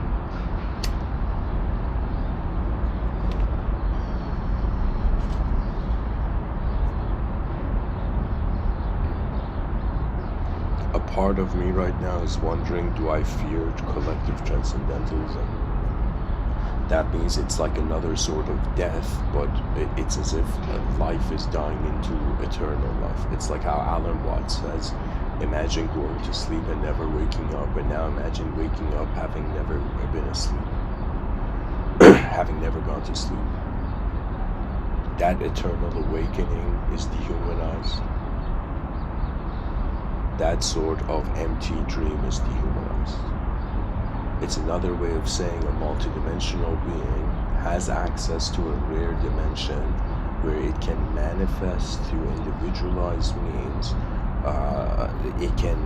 A part of me right now is wondering, do I fear collective transcendentalism? That means it's like another sort of death, but it's as if life is dying into eternal life. It's like how Alan Watts says, imagine going to sleep and never waking up, and now imagine waking up having never been asleep, having never gone to sleep. That eternal awakening is dehumanized. That sort of empty dream is dehumanized. It's another way of saying a multidimensional being has access to a rare dimension where it can manifest through individualized means. It can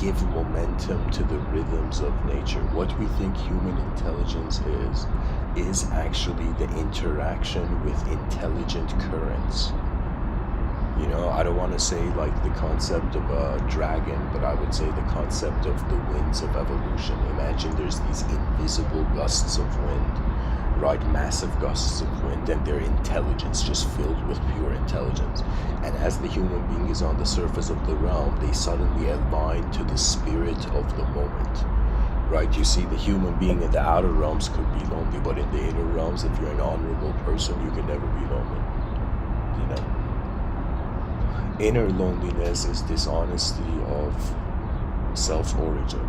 give momentum to the rhythms of nature. What we think human intelligence is actually the interaction with intelligent currents. You know, I don't want to say like the concept of a dragon, but I would say the concept of the winds of evolution. Imagine there's these invisible gusts of wind, right? Massive gusts of wind, and their intelligence just filled with pure intelligence. And as the human being is on the surface of the realm, they suddenly align to the spirit of the moment, right? You see, the human being in the outer realms could be lonely, but in the inner realms, if you're an honorable person, you can never be lonely, you know? Inner loneliness is dishonesty of self-origin.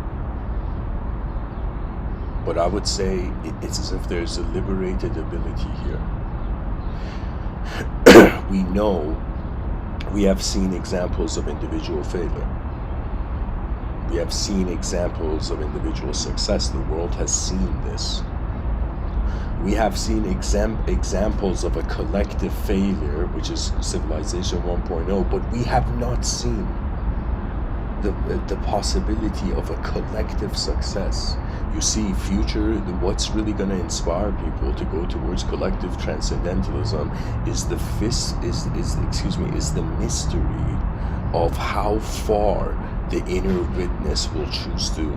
But I would say it's as if there's a liberated ability here. We know, we have seen examples of individual failure. We have seen examples of individual success. The world has seen this. We have seen examples of a collective failure, which is Civilization 1.0, but we have not seen the possibility of a collective success. You see, what's really going to inspire people to go towards collective transcendentalism is the mystery of how far the inner witness will choose to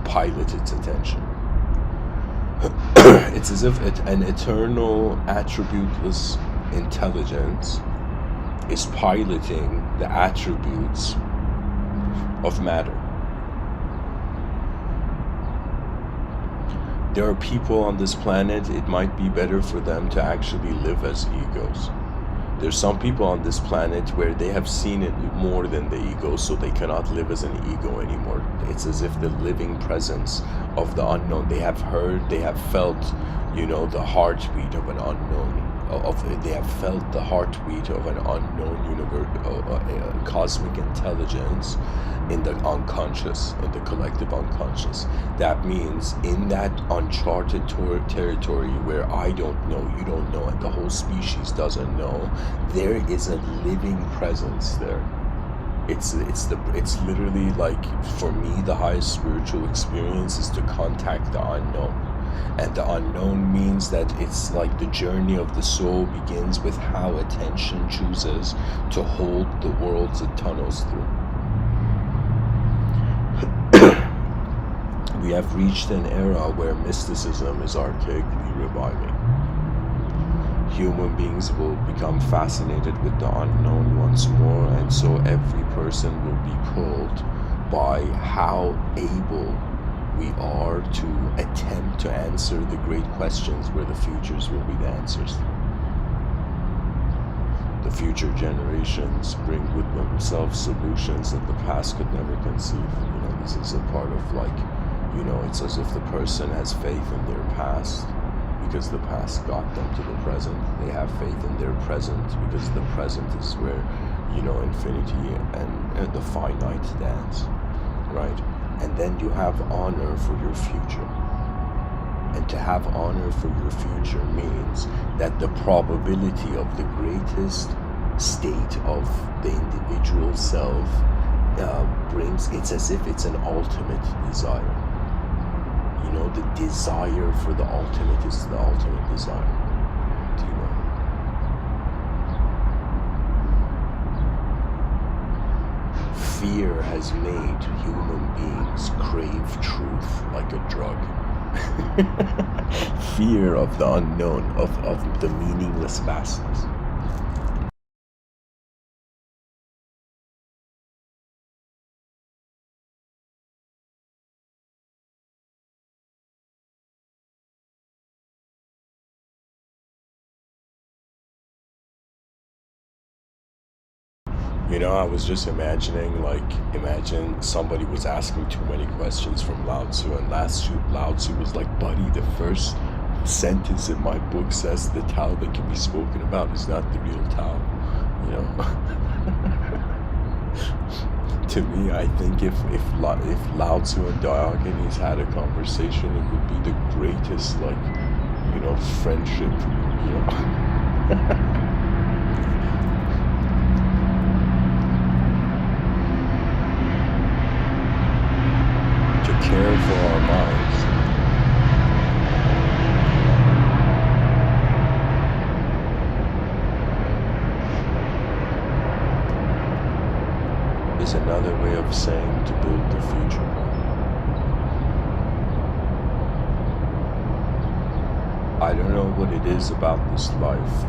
pilot its attention. It's as if an eternal, attributeless intelligence is piloting the attributes of matter. There are people on this planet, it might be better for them to actually live as egos. There's some people on this planet where they have seen it more than the ego, so they cannot live as an ego anymore. It's as if the living presence of the unknown. They have heard, they have felt, you know, the heartbeat of an unknown. They have felt the heartbeat of an unknown cosmic intelligence in the unconscious, in the collective unconscious. That means in that uncharted territory where I don't know, you don't know, and the whole species doesn't know, there is a living presence there. It's literally like, for me, the highest spiritual experience is to contact the unknown. And the unknown means that it's like the journey of the soul begins with how attention chooses to hold the worlds it tunnels through. We have reached an era where mysticism is archaically reviving. Human beings will become fascinated with the unknown once more, and so every person will be pulled by how able we are to attempt to answer the great questions where the futures will be the answers. The future generations bring with themselves solutions that the past could never conceive. You know, this is a part of, like, you know, it's as if the person has faith in their past because the past got them to the present. They have faith in their present because the present is where, you know, infinity and the finite dance, right? And then you have honor for your future. And to have honor for your future means that the probability of the greatest state of the individual self it's as if it's an ultimate desire. You know, the desire for the ultimate is the ultimate desire. Do you know? Fear has made human beings crave truth like a drug. Fear of the unknown, of the meaningless vastness. You know, I was just imagining, imagine somebody was asking too many questions from Lao Tzu, and Lao Tzu was like, buddy, the first sentence in my book says the Tao that can be spoken about is not the real Tao, you know? To me, I think if Lao Tzu and Diogenes had a conversation, it would be the greatest, friendship, you know? care for our minds. Is another way of saying to build the future. I don't know what it is about this life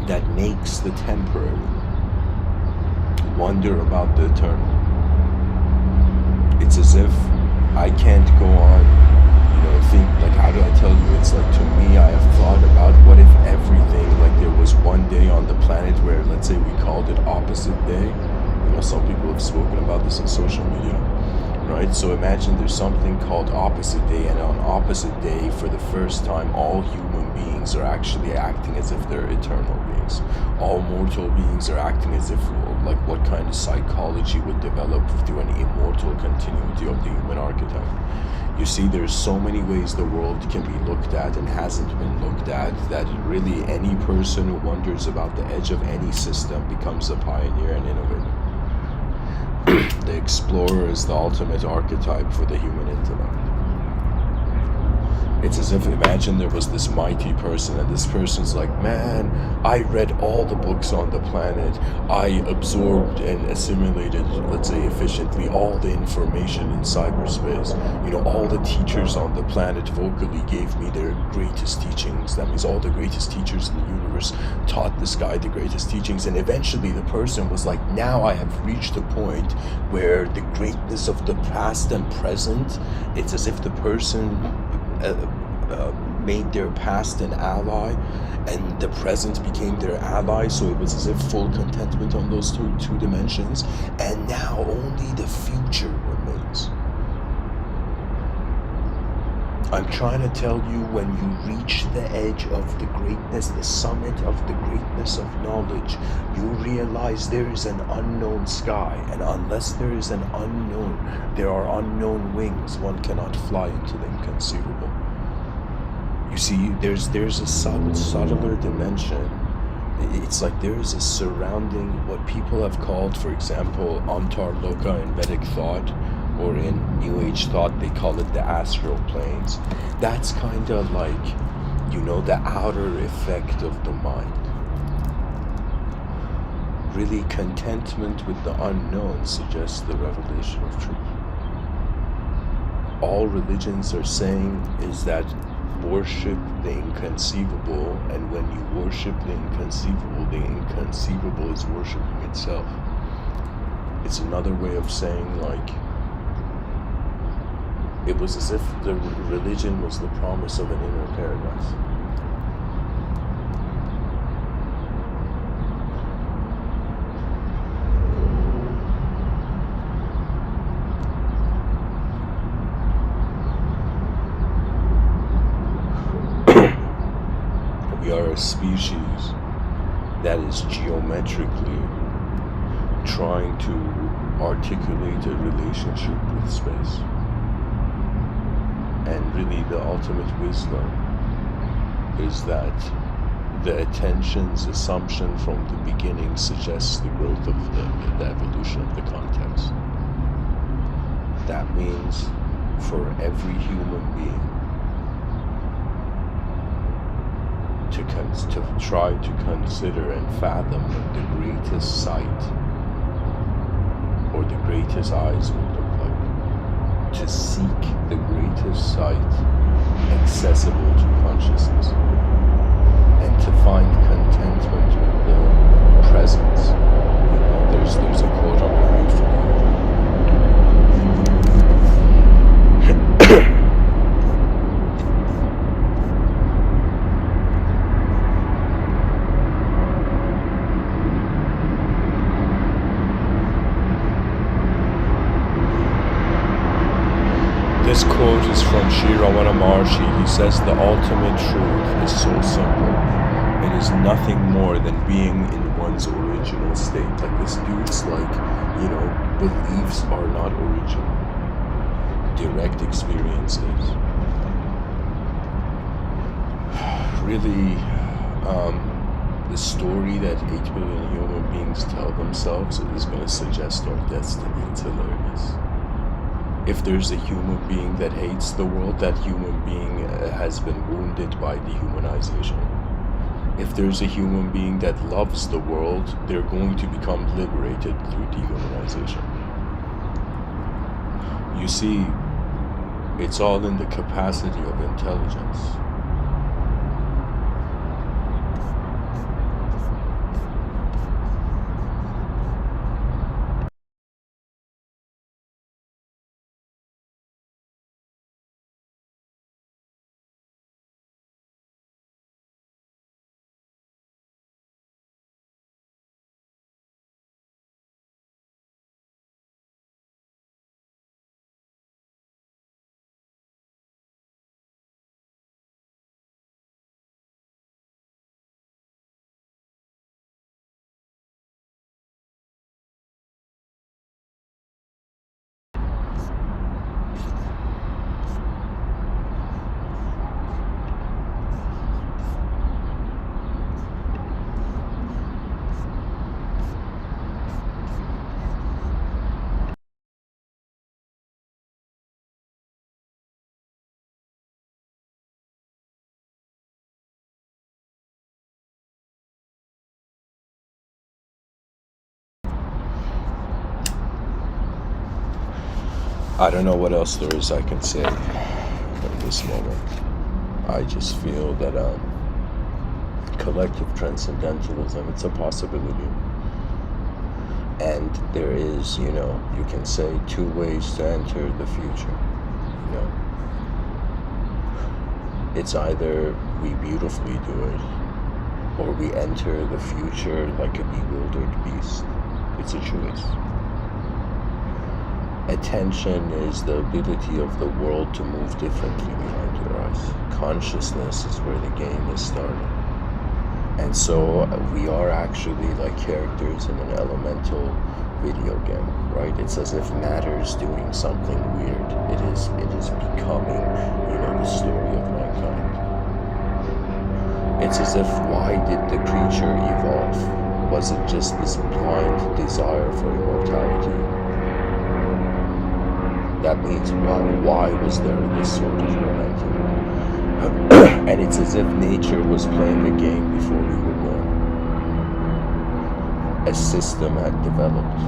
that makes the temporary wonder about the eternal. It's as if I can't go on, think, like, how do I tell you? It's like, to me, I have thought about what if everything, like, there was one day on the planet where, let's say, we called it opposite day. Some people have spoken about this on social media, right? So imagine there's something called opposite day, and on opposite day, for the first time, all human beings are actually acting as if they're eternal beings. All mortal beings are acting as if, like, what kind of psychology would develop through an immortal continuity of the human archetype. You see, there's so many ways the world can be looked at and hasn't been looked at, that really any person who wonders about the edge of any system becomes a pioneer and innovator. The explorer is the ultimate archetype for the human intellect. It's as if, imagine there was this mighty person, and this person's like, man, I read all the books on the planet. I absorbed and assimilated, let's say efficiently, all the information in cyberspace. All the teachers on the planet vocally gave me their greatest teachings. That means all the greatest teachers in the universe taught this guy the greatest teachings. And eventually the person was like, now I have reached a point where the greatness of the past and present, it's as if the person made their past an ally and the present became their ally, so it was as if full contentment on those two dimensions, and now only the future remains. I'm trying to tell you, when you reach the edge of the greatness, the summit of the greatness of knowledge, you realize there is an unknown sky, and unless there is an unknown, there are unknown wings. One cannot fly into the inconceivable. You see, there's a subtler dimension. It's like there is a surrounding, what people have called, for example, Antarloka in Vedic thought, or in New Age thought, they call it the astral planes. That's kind of like, the outer effect of the mind. Really, contentment with the unknown suggests the revelation of truth. All religions are saying is that worship the inconceivable, and when you worship the inconceivable is worshiping itself. It's another way of saying, like, it was as if the religion was the promise of an inner paradise. We are a species that is geometrically trying to articulate a relationship with space. And really the ultimate wisdom is that the attention's assumption from the beginning suggests the growth of the evolution of the context. That means for every human being to try to consider and fathom what the greatest sight or the greatest eyes would look like. To seek the greatest sight accessible to consciousness, and to find contentment with the presence. There's a quote I'm going to read from This quote is from Sri Ramana Maharshi. He says, the ultimate truth is so simple. It is nothing more than being in one's original state. Like, this dude's like, beliefs are not original. Direct experiences. Really, the story that 8 billion human beings tell themselves is going to suggest our destiny. It's hilarious. If there's a human being that hates the world, that human being has been wounded by dehumanization. If there's a human being that loves the world, they're going to become liberated through dehumanization. You see, it's all in the capacity of intelligence. I don't know what else there is I can say in this moment. I just feel that collective transcendentalism, it's a possibility. And there is, you can say 2 ways to enter the future. It's either we beautifully do it, or we enter the future like a bewildered beast. It's a choice. Attention is the ability of the world to move differently behind your eyes. Consciousness is where the game is starting. And so we are actually like characters in an elemental video game, right? It's as if matter is doing something weird. It is becoming, the story of mankind. It's as if, why did the creature evolve? Was it just this blind desire for immortality? That means why was there this sort of momentum? And it's as if nature was playing a game before we were born. A system had developed,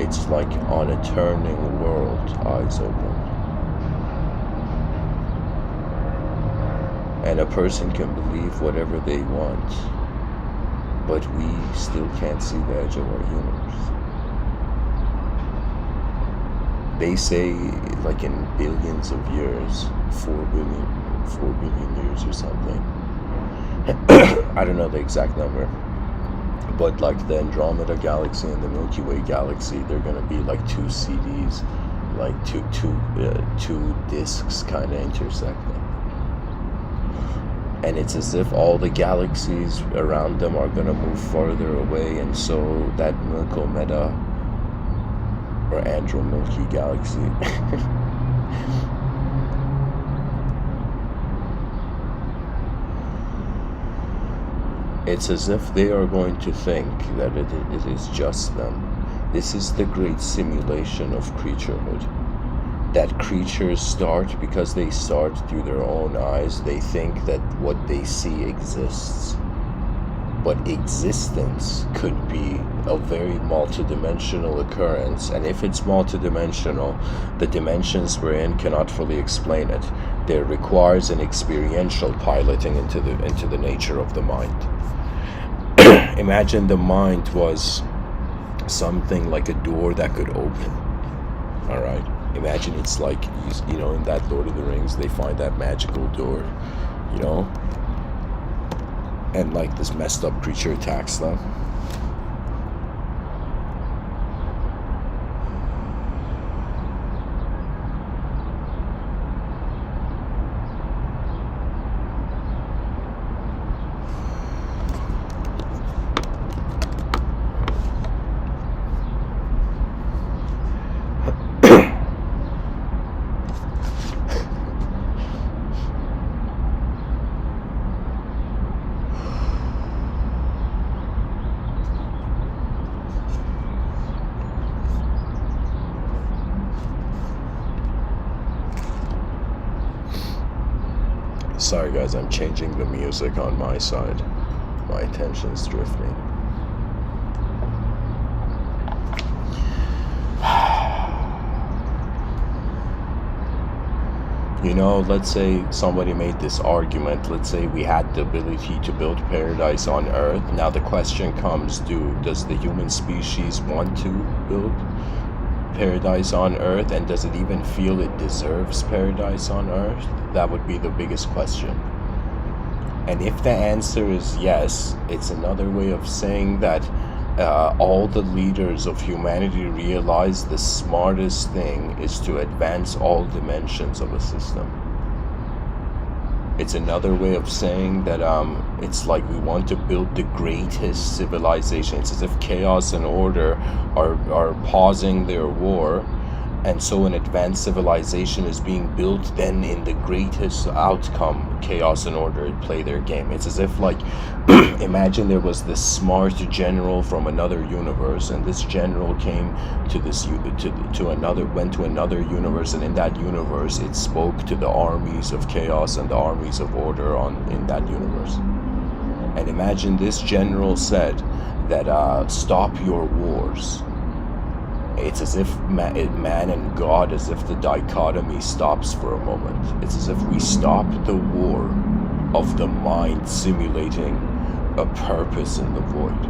It's like on a turning world, eyes open. And a person can believe whatever they want, but we still can't see the edge of our universe. They say, like in billions of years, 4 billion years or something. I don't know the exact number. But like the Andromeda galaxy and the Milky Way galaxy, they're going to be like 2 CDs, like two disks kind of intersecting. And it's as if all the galaxies around them are going to move farther away, and so that Milky-Meta or Andro-Milky galaxy it's as if they are going to think that it is just them. This is the great simulation of creaturehood. That creatures start because they start through their own eyes. They think that what they see exists. But existence could be a very multidimensional occurrence, and if it's multidimensional, the dimensions we're in cannot fully explain it. There requires an experiential piloting into the nature of the mind. Imagine the mind was something like a door that could open. All right. Imagine it's like, in that Lord of the Rings, they find that magical door, and like this messed up creature attacks them. Sorry guys, I'm changing the music on my side. My attention's drifting. You know, let's say somebody made this argument. Let's say we had the ability to build paradise on Earth. Now the question comes, does the human species want to build paradise on Earth? And does it even feel it deserves paradise on Earth? That would be the biggest question. And if the answer is yes, it's another way of saying that all the leaders of humanity realize the smartest thing is to advance all dimensions of a system. It's another way of saying that it's like we want to build the greatest civilization. It's as if chaos and order are pausing their war, and so an advanced civilization is being built, then in the greatest outcome, chaos and order play their game. It's as if, like, imagine there was this smart general from another universe, and this general came to this went to another universe, and in that universe it spoke to the armies of chaos and the armies of order in that universe. And imagine this general said that stop your wars. It's as if man and God, as if the dichotomy stops for a moment. It's as if we stop the war of the mind simulating a purpose in the void,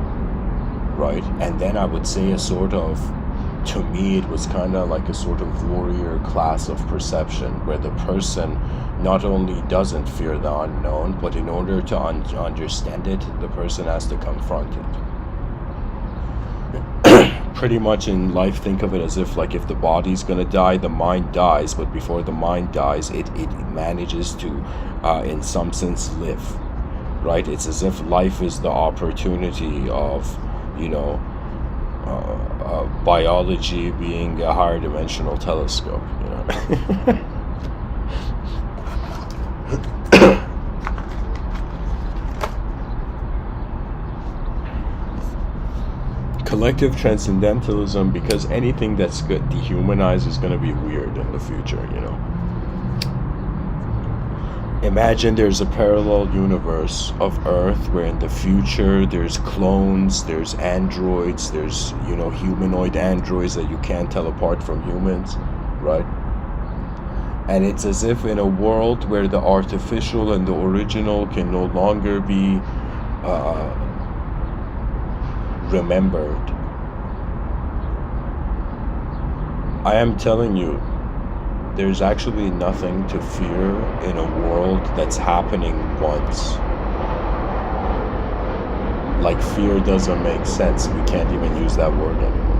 right? And then I would say to me, it was kind of like a sort of warrior class of perception, where the person not only doesn't fear the unknown, but in order to understand it, the person has to confront it. Pretty much in life, think of it as if, like, if the body's gonna die, the mind dies, but before the mind dies, it manages to, in some sense, live, right? It's as if life is the opportunity of, biology being a higher dimensional telescope, Collective transcendentalism, because anything that's dehumanized is going to be weird in the future, Imagine there's a parallel universe of Earth where in the future there's clones, there's androids, there's, humanoid androids that you can't tell apart from humans, right? And it's as if in a world where the artificial and the original can no longer be remembered. I am telling you, there's actually nothing to fear in a world that's happening once. Like, fear doesn't make sense. We can't even use that word anymore.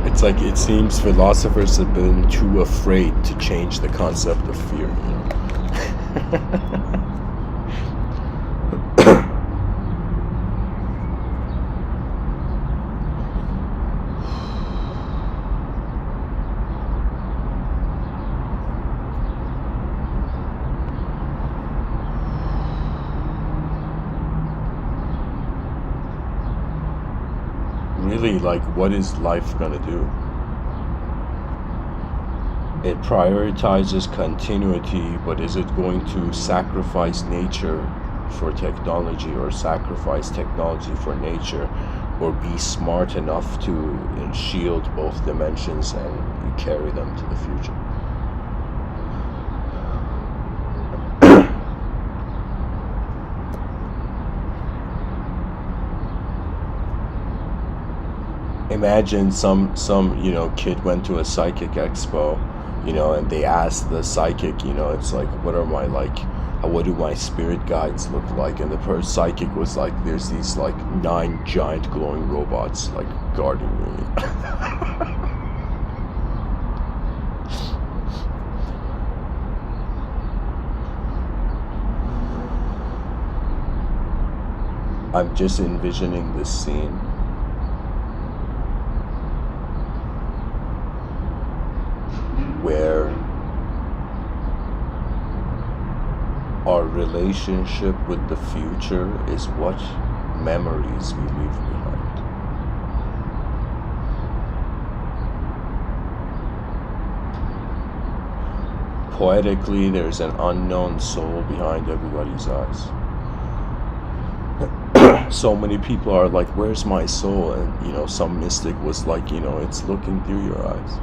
It's like it seems philosophers have been too afraid to change the concept of fear, Really, like, what is life gonna do? It prioritizes continuity, but is it going to sacrifice nature for technology, or sacrifice technology for nature, or be smart enough to shield both dimensions and carry them to the future? Imagine some kid went to a psychic expo, and they asked the psychic, it's like, what do my spirit guides look like? And the psychic was like, there's these 9 giant glowing robots guarding me. I'm just envisioning this scene. Where our relationship with the future is what memories we leave behind. poetically, there's an unknown soul behind everybody's eyes. So many people are like, where's my soul? And some mystic was like, it's looking through your eyes.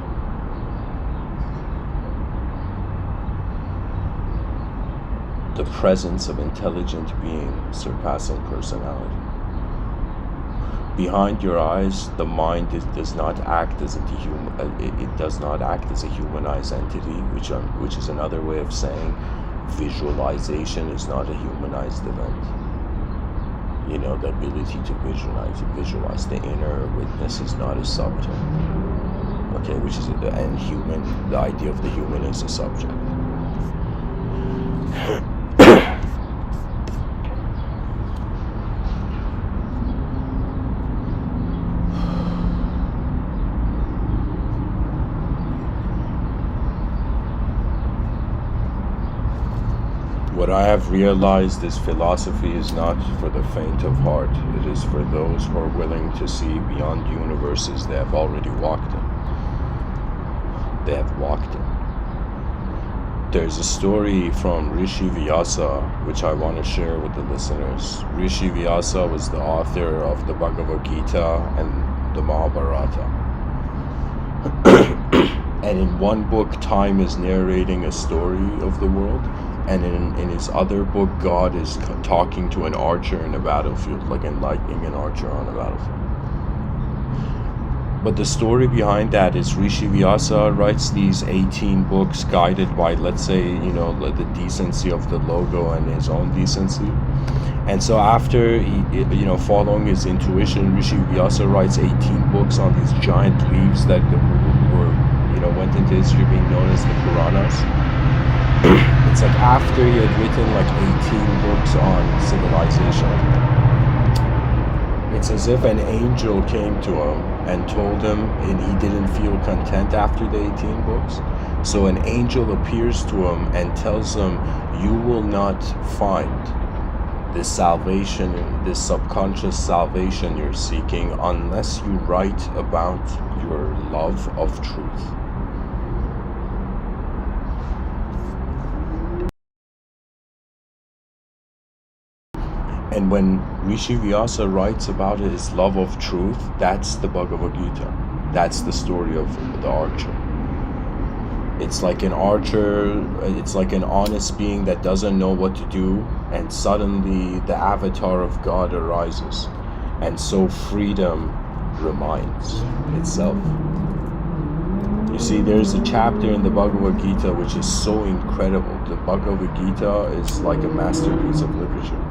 The presence of intelligent being surpassing personality. Behind your eyes, the mind does not act as it does not act as a humanized entity, which is another way of saying visualization is not a humanized event. The ability to visualize the inner witness is not a subject. Okay, the idea of the human is a subject. What I have realized is philosophy is not for the faint of heart. It is for those who are willing to see beyond universes they have already walked in. They have walked in. There's a story from Rishi Vyasa, which I want to share with the listeners. Rishi Vyasa was the author of the Bhagavad Gita and the Mahabharata. And in one book, time is narrating a story of the world. And in his other book, God is talking to an archer in a battlefield, like enlightening an archer on a battlefield. But the story behind that is Rishi Vyasa writes these 18 books guided by, let's say, the decency of the logo and his own decency. And so after, following his intuition, Rishi Vyasa writes 18 books on these giant leaves that went into history being known as the Puranas. It's like after he had written like 18 books on civilization, it's as if an angel came to him and told him, and he didn't feel content after the 18 books. So an angel appears to him and tells him, you will not find this salvation, this subconscious salvation you're seeking, unless you write about your love of truth. And when Rishi Vyasa writes about his love of truth, that's the Bhagavad Gita. That's the story of the archer. It's like an archer, it's like an honest being that doesn't know what to do, and suddenly the avatar of God arises. And so freedom reminds itself. You see, there's a chapter in the Bhagavad Gita which is so incredible. The Bhagavad Gita is like a masterpiece of literature.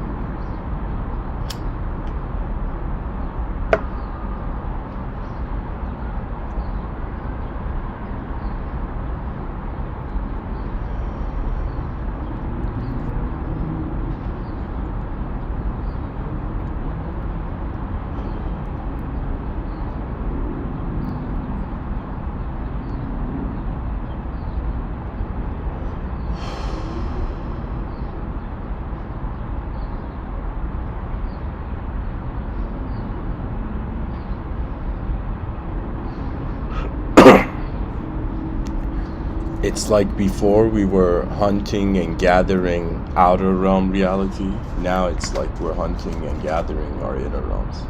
It's like before we were hunting and gathering outer realm reality. Now it's like we're hunting and gathering our inner realms.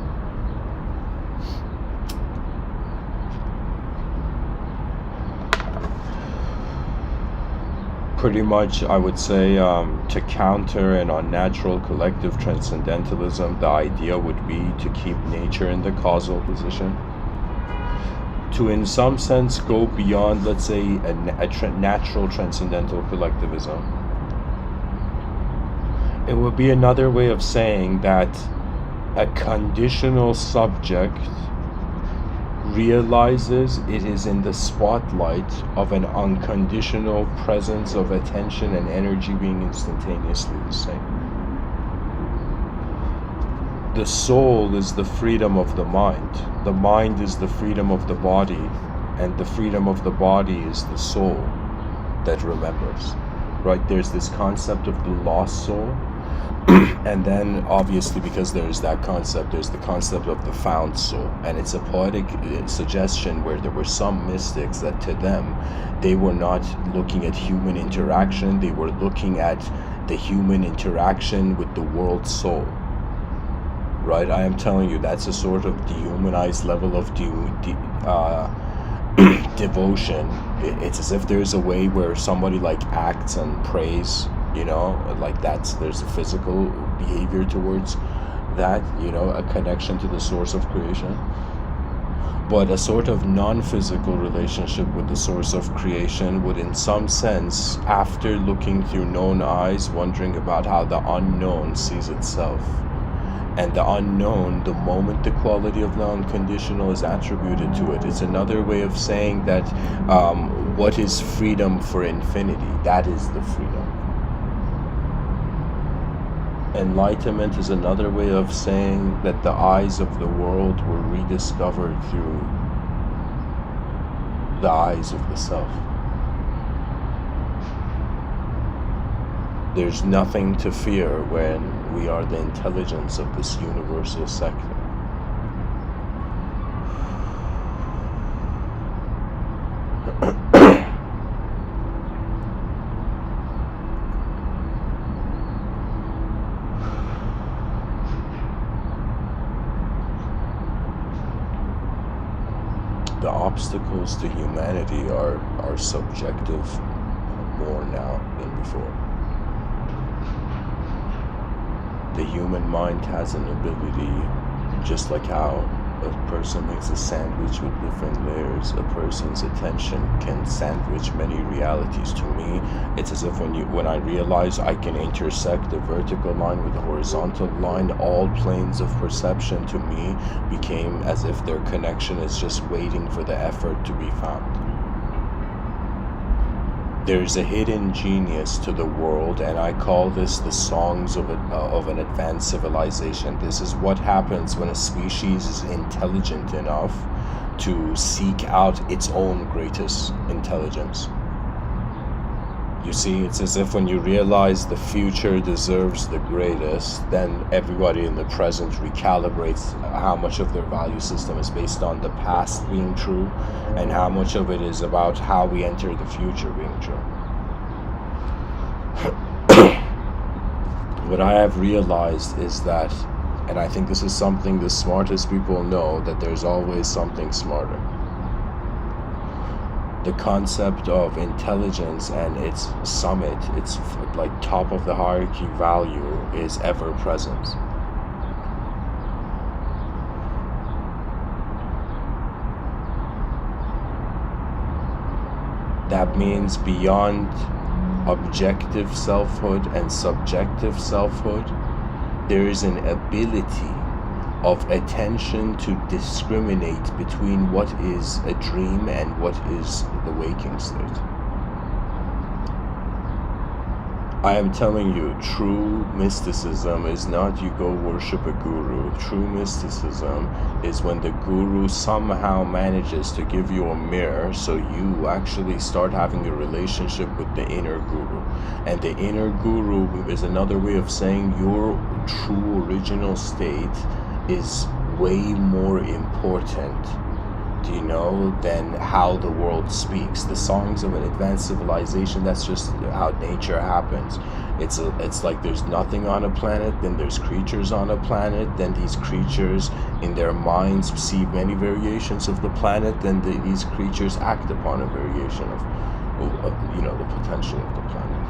Pretty much, I would say, to counter an unnatural collective transcendentalism, the idea would be to keep nature in the causal position. To, in some sense, go beyond, let's say, a natural transcendental collectivism. It would be another way of saying that a conditional subject realizes it is in the spotlight of an unconditional presence of attention and energy being instantaneously the same. The soul is the freedom of the mind is the freedom of the body, and the freedom of the body is the soul that remembers. Right? There's this concept of the lost soul. And then obviously, because there's that concept, there's the concept of the found soul, and it's a poetic suggestion where there were some mystics that to them, they were not looking at human interaction, they were looking at the human interaction with the world soul. Right? I am telling you, that's a sort of dehumanized level of devotion. It's as if there's a way where somebody like acts and prays, you know, like there's a physical behavior towards that, you know, a connection to the source of creation. But a sort of non-physical relationship with the source of creation would, in some sense, after looking through known eyes, wondering about how the unknown sees itself. And the unknown, the moment the quality of the unconditional is attributed to it, it's another way of saying that what is freedom for infinity? That is the freedom. Enlightenment is another way of saying that the eyes of the world were rediscovered through the eyes of the self. There's nothing to fear when we are the intelligence of this universal sector. The obstacles to humanity are subjective more now than before. The human mind has an ability, just like how a person makes a sandwich with different layers, a person's attention can sandwich many realities. To me, it's as if when I realize I can intersect the vertical line with the horizontal line, all planes of perception to me became as if their connection is just waiting for the effort to be found. There's a hidden genius to the world, and I call this the songs of an advanced civilization. This is what happens when a species is intelligent enough to seek out its own greatest intelligence. You see, it's as if when you realize the future deserves the greatest, then everybody in the present recalibrates how much of their value system is based on the past being true and how much of it is about how we enter the future being true. What I have realized is that, and I think this is something the smartest people know, that there's always something smarter. The concept of intelligence and its summit, its like top of the hierarchy value, is ever present. That means beyond objective selfhood and subjective selfhood, there is an ability of attention to discriminate between what is a dream and what is the waking state. I am telling you, true mysticism is not you go worship a guru. True mysticism is when the guru somehow manages to give you a mirror so you actually start having a relationship with the inner guru. And the inner guru is another way of saying your true original state is way more important, do you know, than how the world speaks. The songs of an advanced civilization, that's just how nature happens. It's like there's nothing on a planet, then there's creatures on a planet, then these creatures in their minds see many variations of the planet, then these creatures act upon a variation of you know, the potential of the planet.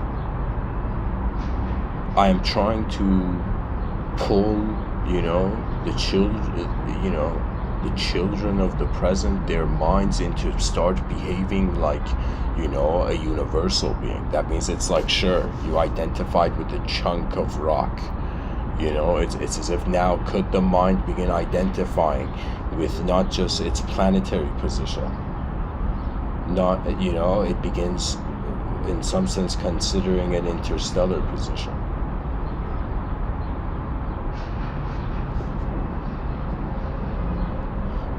I am trying to pull, you know, the children of the present, their minds into start behaving like, you know, a universal being. That means it's like, sure, you identified with a chunk of rock, you know, it's as if now could the mind begin identifying with not just its planetary position, not, you know, it begins in some sense considering an interstellar position.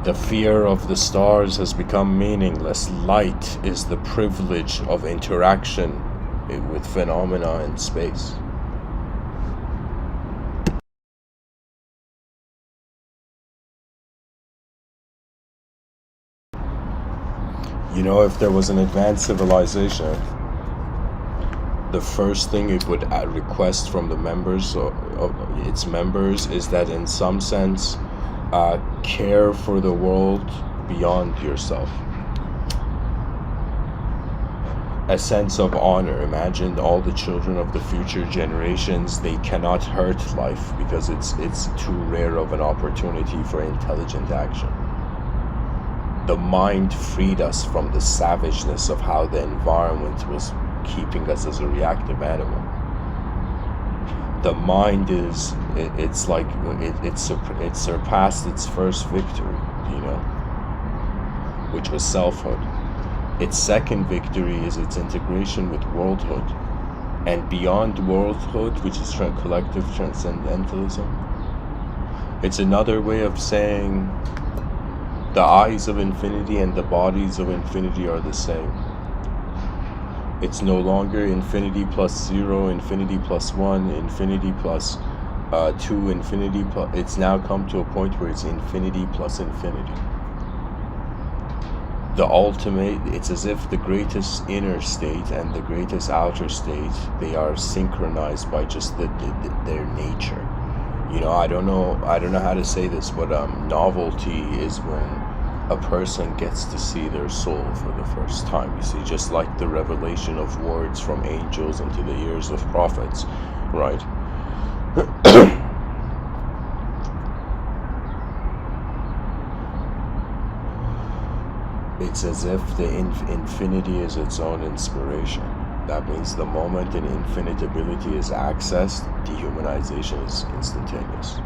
The fear of the stars has become meaningless. Light is the privilege of interaction with phenomena in space. You know, if there was an advanced civilization, the first thing it would request from the members of its members is that, in some sense, care for the world beyond yourself. A sense of honor. Imagine all the children of the future generations, they cannot hurt life because it's too rare of an opportunity for intelligent action. The mind freed us from the savageness of how the environment was keeping us as a reactive animal. The mind is, it surpassed its first victory, which was selfhood. Its second victory is its integration with worldhood, and beyond worldhood, which is collective transcendentalism. It's another way of saying the eyes of infinity and the bodies of infinity are the same. It's no longer infinity plus 0, infinity plus 1, infinity plus 2, infinity plus... It's now come to a point where it's infinity plus infinity. The ultimate, it's as if the greatest inner state and the greatest outer state, they are synchronized by just their nature. I don't know how to say this, but novelty is when a person gets to see their soul for the first time. You see, just like the revelation of words from angels into the ears of prophets, right? It's as if the infinity is its own inspiration. That means the moment an infinite ability is accessed, dehumanization is instantaneous.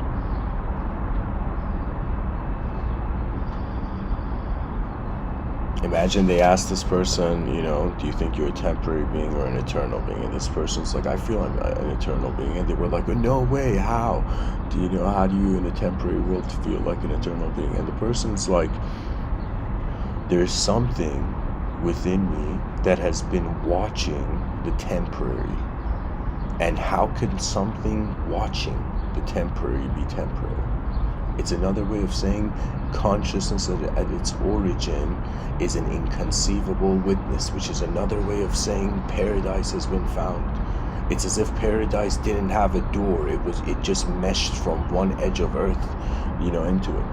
Imagine they ask this person, do you think you're a temporary being or an eternal being? And this person's like, I feel I'm an eternal being. And they were like, no way, how? How do you in a temporary world feel like an eternal being? And the person's like, there's something within me that has been watching the temporary. And how can something watching the temporary be temporary? It's another way of saying consciousness at its origin is an inconceivable witness, which is another way of saying paradise has been found. It's as if paradise didn't have a door. It just meshed from one edge of earth, into it.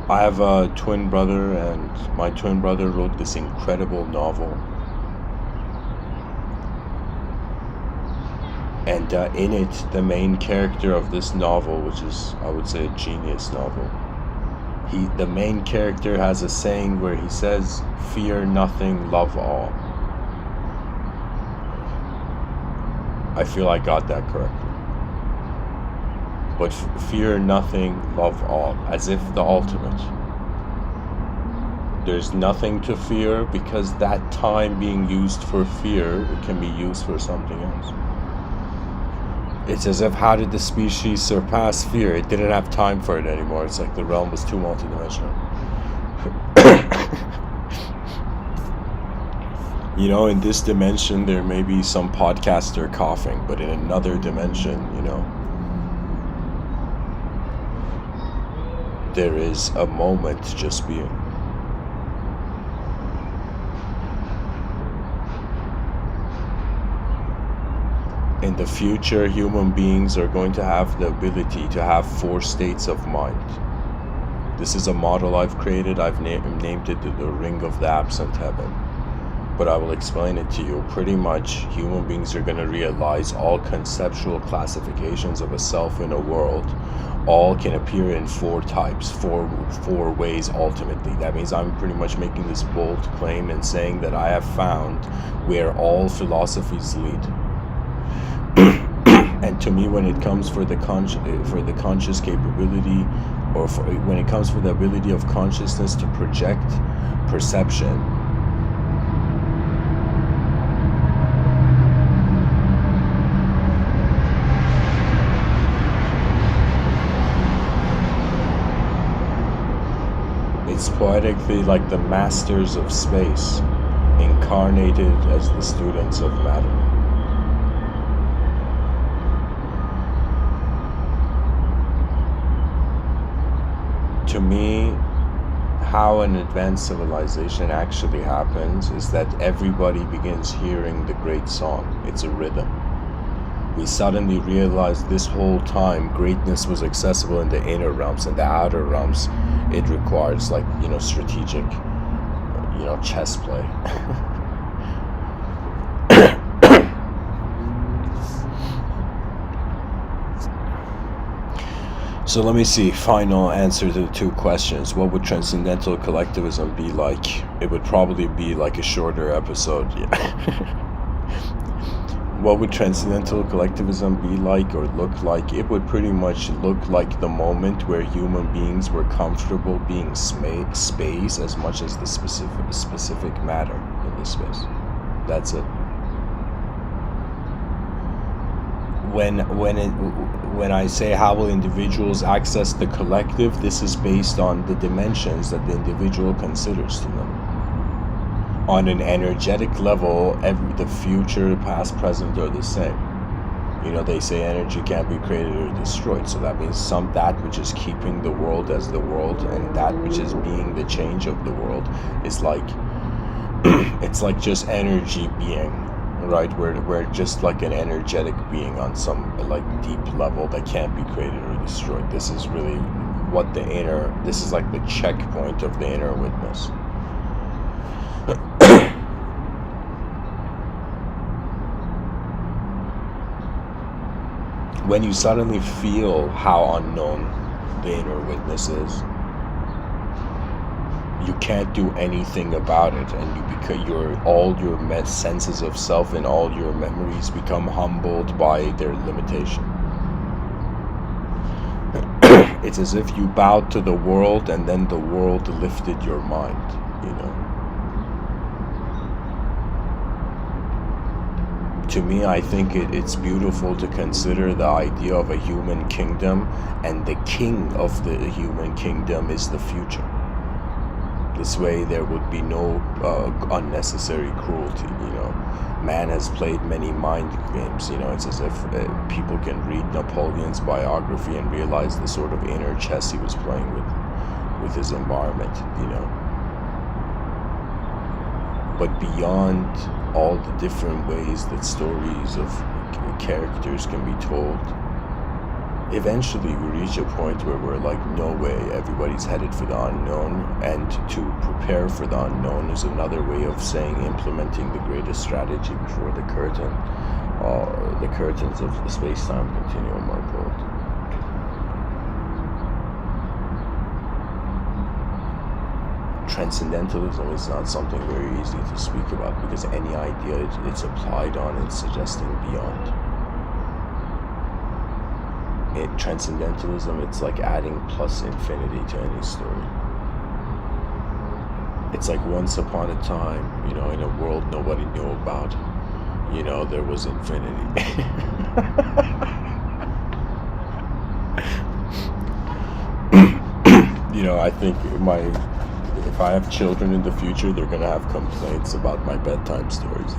I have a twin brother, and my twin brother wrote this incredible novel. And in it, the main character of this novel, which is, I would say, a genius novel, the main character has a saying where he says, fear nothing, love all. I feel I got that correctly. But fear nothing, love all, as if the ultimate. There's nothing to fear because that time being used for fear, it can be used for something else. It's as if, how did the species surpass fear? It didn't have time for it anymore. It's like the realm was too multidimensional. In this dimension, there may be some podcaster coughing, but in another dimension, there is a moment just being. In the future, human beings are going to have the ability to have 4 states of mind. This is a model I've created. I've named it the Ring of the Absent Heaven. But I will explain it to you. Pretty much, human beings are going to realize all conceptual classifications of a self in a world all can appear in 4 types, four ways ultimately. That means I'm pretty much making this bold claim and saying that I have found where all philosophies lead. And to me, when it comes for the conscious capability, or when it comes for the ability of consciousness to project perception, it's poetically like the masters of space incarnated as the students of matter. to me, how an advanced civilization actually happens is that everybody begins hearing the great song. It's a rhythm. We suddenly realize this whole time greatness was accessible in the inner realms, and the outer realms, it requires, like, strategic, chess play. So let me see, final answer to the two questions. What would Transcendental Collectivism be like? It would probably be like a shorter episode. What would Transcendental Collectivism be like or look like? It would pretty much look like the moment where human beings were comfortable being space as much as the specific matter in the space. That's it. When I say how will individuals access the collective, this is based on the dimensions that the individual considers to them. On an energetic level, the future, past, present are the same. They say energy can't be created or destroyed, so that means that which is keeping the world as the world, and that which is being the change of the world is like it's like just energy being. Right, we're just like an energetic being on some like deep level that can't be created or destroyed. This is really what this is like the checkpoint of the inner witness. When you suddenly feel how unknown the inner witness is, you can't do anything about it, and all your senses of self and all your memories become humbled by their limitation. It's as if you bowed to the world and then the world lifted your mind, To me, I think it's beautiful to consider the idea of a human kingdom, and the king of the human kingdom is the future. This way there would be no unnecessary cruelty. Man has played many mind games. It's as if people can read Napoleon's biography and realize the sort of inner chess he was playing with his environment. But beyond all the different ways that stories of characters can be told, eventually we reach a point where we're like, no way, everybody's headed for the unknown, and to prepare for the unknown is another way of saying implementing the greatest strategy before the curtains of the space-time continuum are pulled. Transcendentalism is not something very easy to speak about, because any idea it's applied on is suggesting beyond. Transcendentalism, it's like adding plus infinity to any story. It's like once upon a time, in a world nobody knew about, there was infinity. I think if I have children in the future, they're gonna have complaints about my bedtime stories.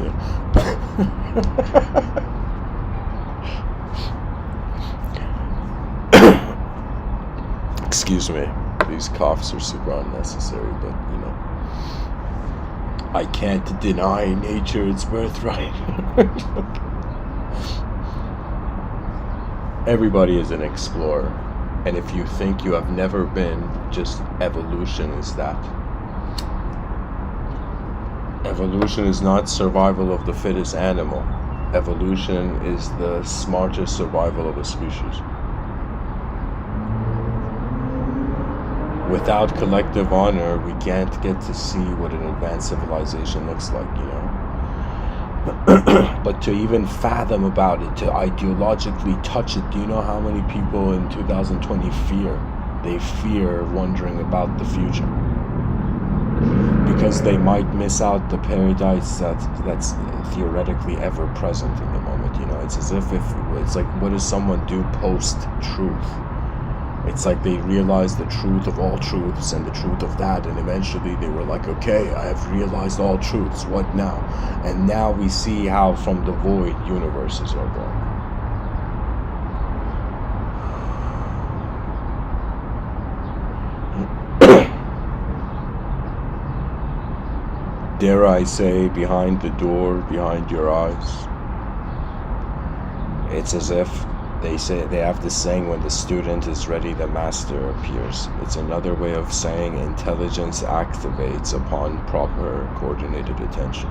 Excuse me, these coughs are super unnecessary, but I can't deny nature its birthright. Everybody is an explorer, and if you think you have never been, just evolution is that. Evolution is not survival of the fittest animal. Evolution is the smartest survival of a species. Without collective honor, we can't get to see what an advanced civilization looks like, But to even fathom about it, to ideologically touch it, do you know how many people in 2020 fear? They fear wondering about the future, because they might miss out the paradise that's theoretically ever present in the moment. It's as if it's like, what does someone do post-truth? It's like they realized the truth of all truths and the truth of that, and eventually they were like, okay, I have realized all truths, what now? And now we see how from the void universes are born. dare I say, behind the door, behind your eyes. It's as if they have this saying, when the student is ready, the master appears. It's another way of saying intelligence activates upon proper coordinated attention.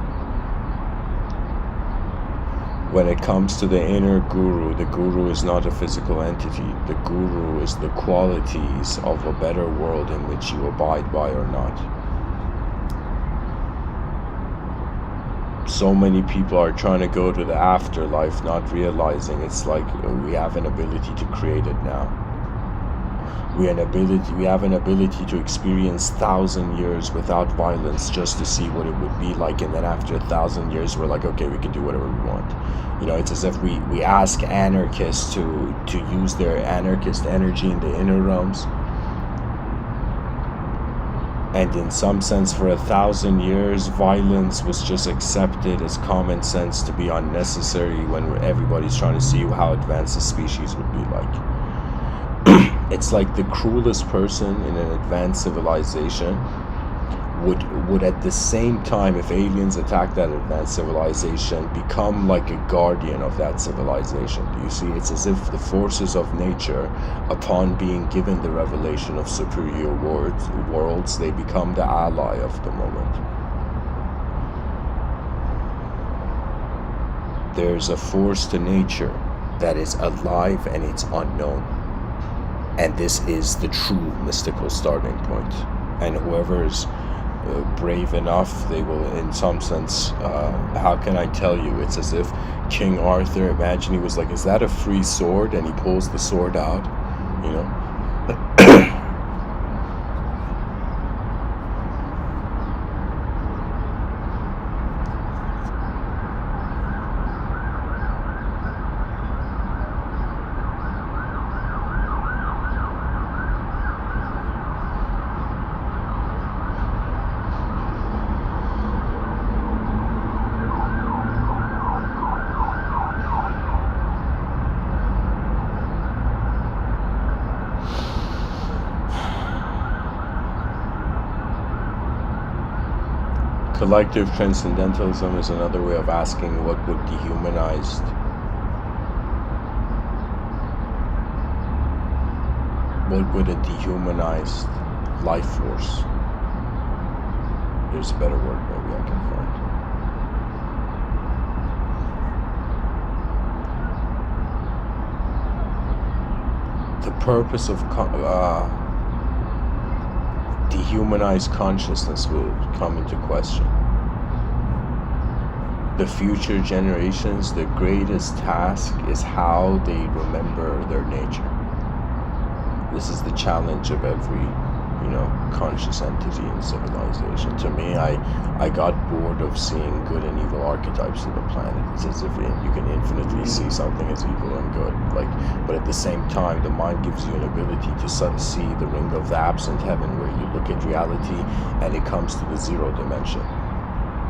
When it comes to the inner guru, the guru is not a physical entity. The guru is the qualities of a better world in which you abide by or not. So many people are trying to go to the afterlife, not realizing it's like we have an ability to create it now. We have an ability to experience 1,000 years without violence, just to see what it would be like, and then after 1,000 years we're like, okay, we can do whatever we want. You know, it's as if we ask anarchists to use their anarchist energy in the inner realms, and in some sense for 1,000 years violence was just accepted as common sense to be unnecessary, when everybody's trying to see how advanced the species would be like. It's like the cruelest person in an advanced civilization would at the same time, if aliens attack that advanced civilization, become like a guardian of that civilization. Do you see? It's as if the forces of nature, upon being given the revelation of superior worlds, they become the ally of the moment. There's a force to nature that is alive and it's unknown. And this is the true mystical starting point. And whoever is brave enough, they will, in some sense, how can I tell you? It's as if King Arthur, imagine he was like, is that a free sword? And he pulls the sword out, you know? Collective transcendentalism is another way of asking what would dehumanized a dehumanized life force, there's a better word maybe I can find. The purpose of dehumanized consciousness will come into question. The future generations, the greatest task is how they remember their nature. This is the challenge of every, conscious entity in civilization. To me, I got bored of seeing good and evil archetypes of the planet. It's as if you can infinitely see something as evil and good. But at the same time, the mind gives you an ability to see the ring of the absent heaven, where you look at reality and it comes to the zero dimension.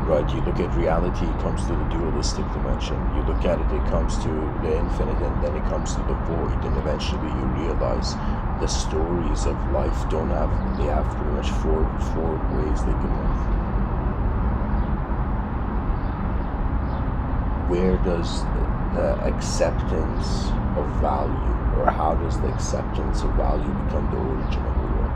Right? You look at reality, it comes to the dualistic dimension. You look at it, it comes to the infinite, and then it comes to the void, and eventually you realize the stories of life they have pretty much four ways they can move. Where does the acceptance of value, or how does the acceptance of value become the origin of the world?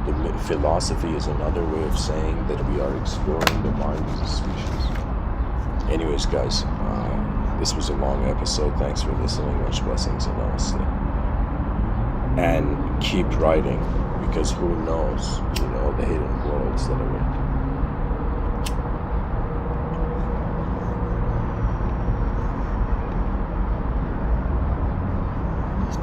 The philosophy is another way of saying that we are exploring the mind as a species. Anyways, guys, this was a long episode. Thanks for listening. Much blessings and namaste. And keep writing, because who knows, the hidden worlds that are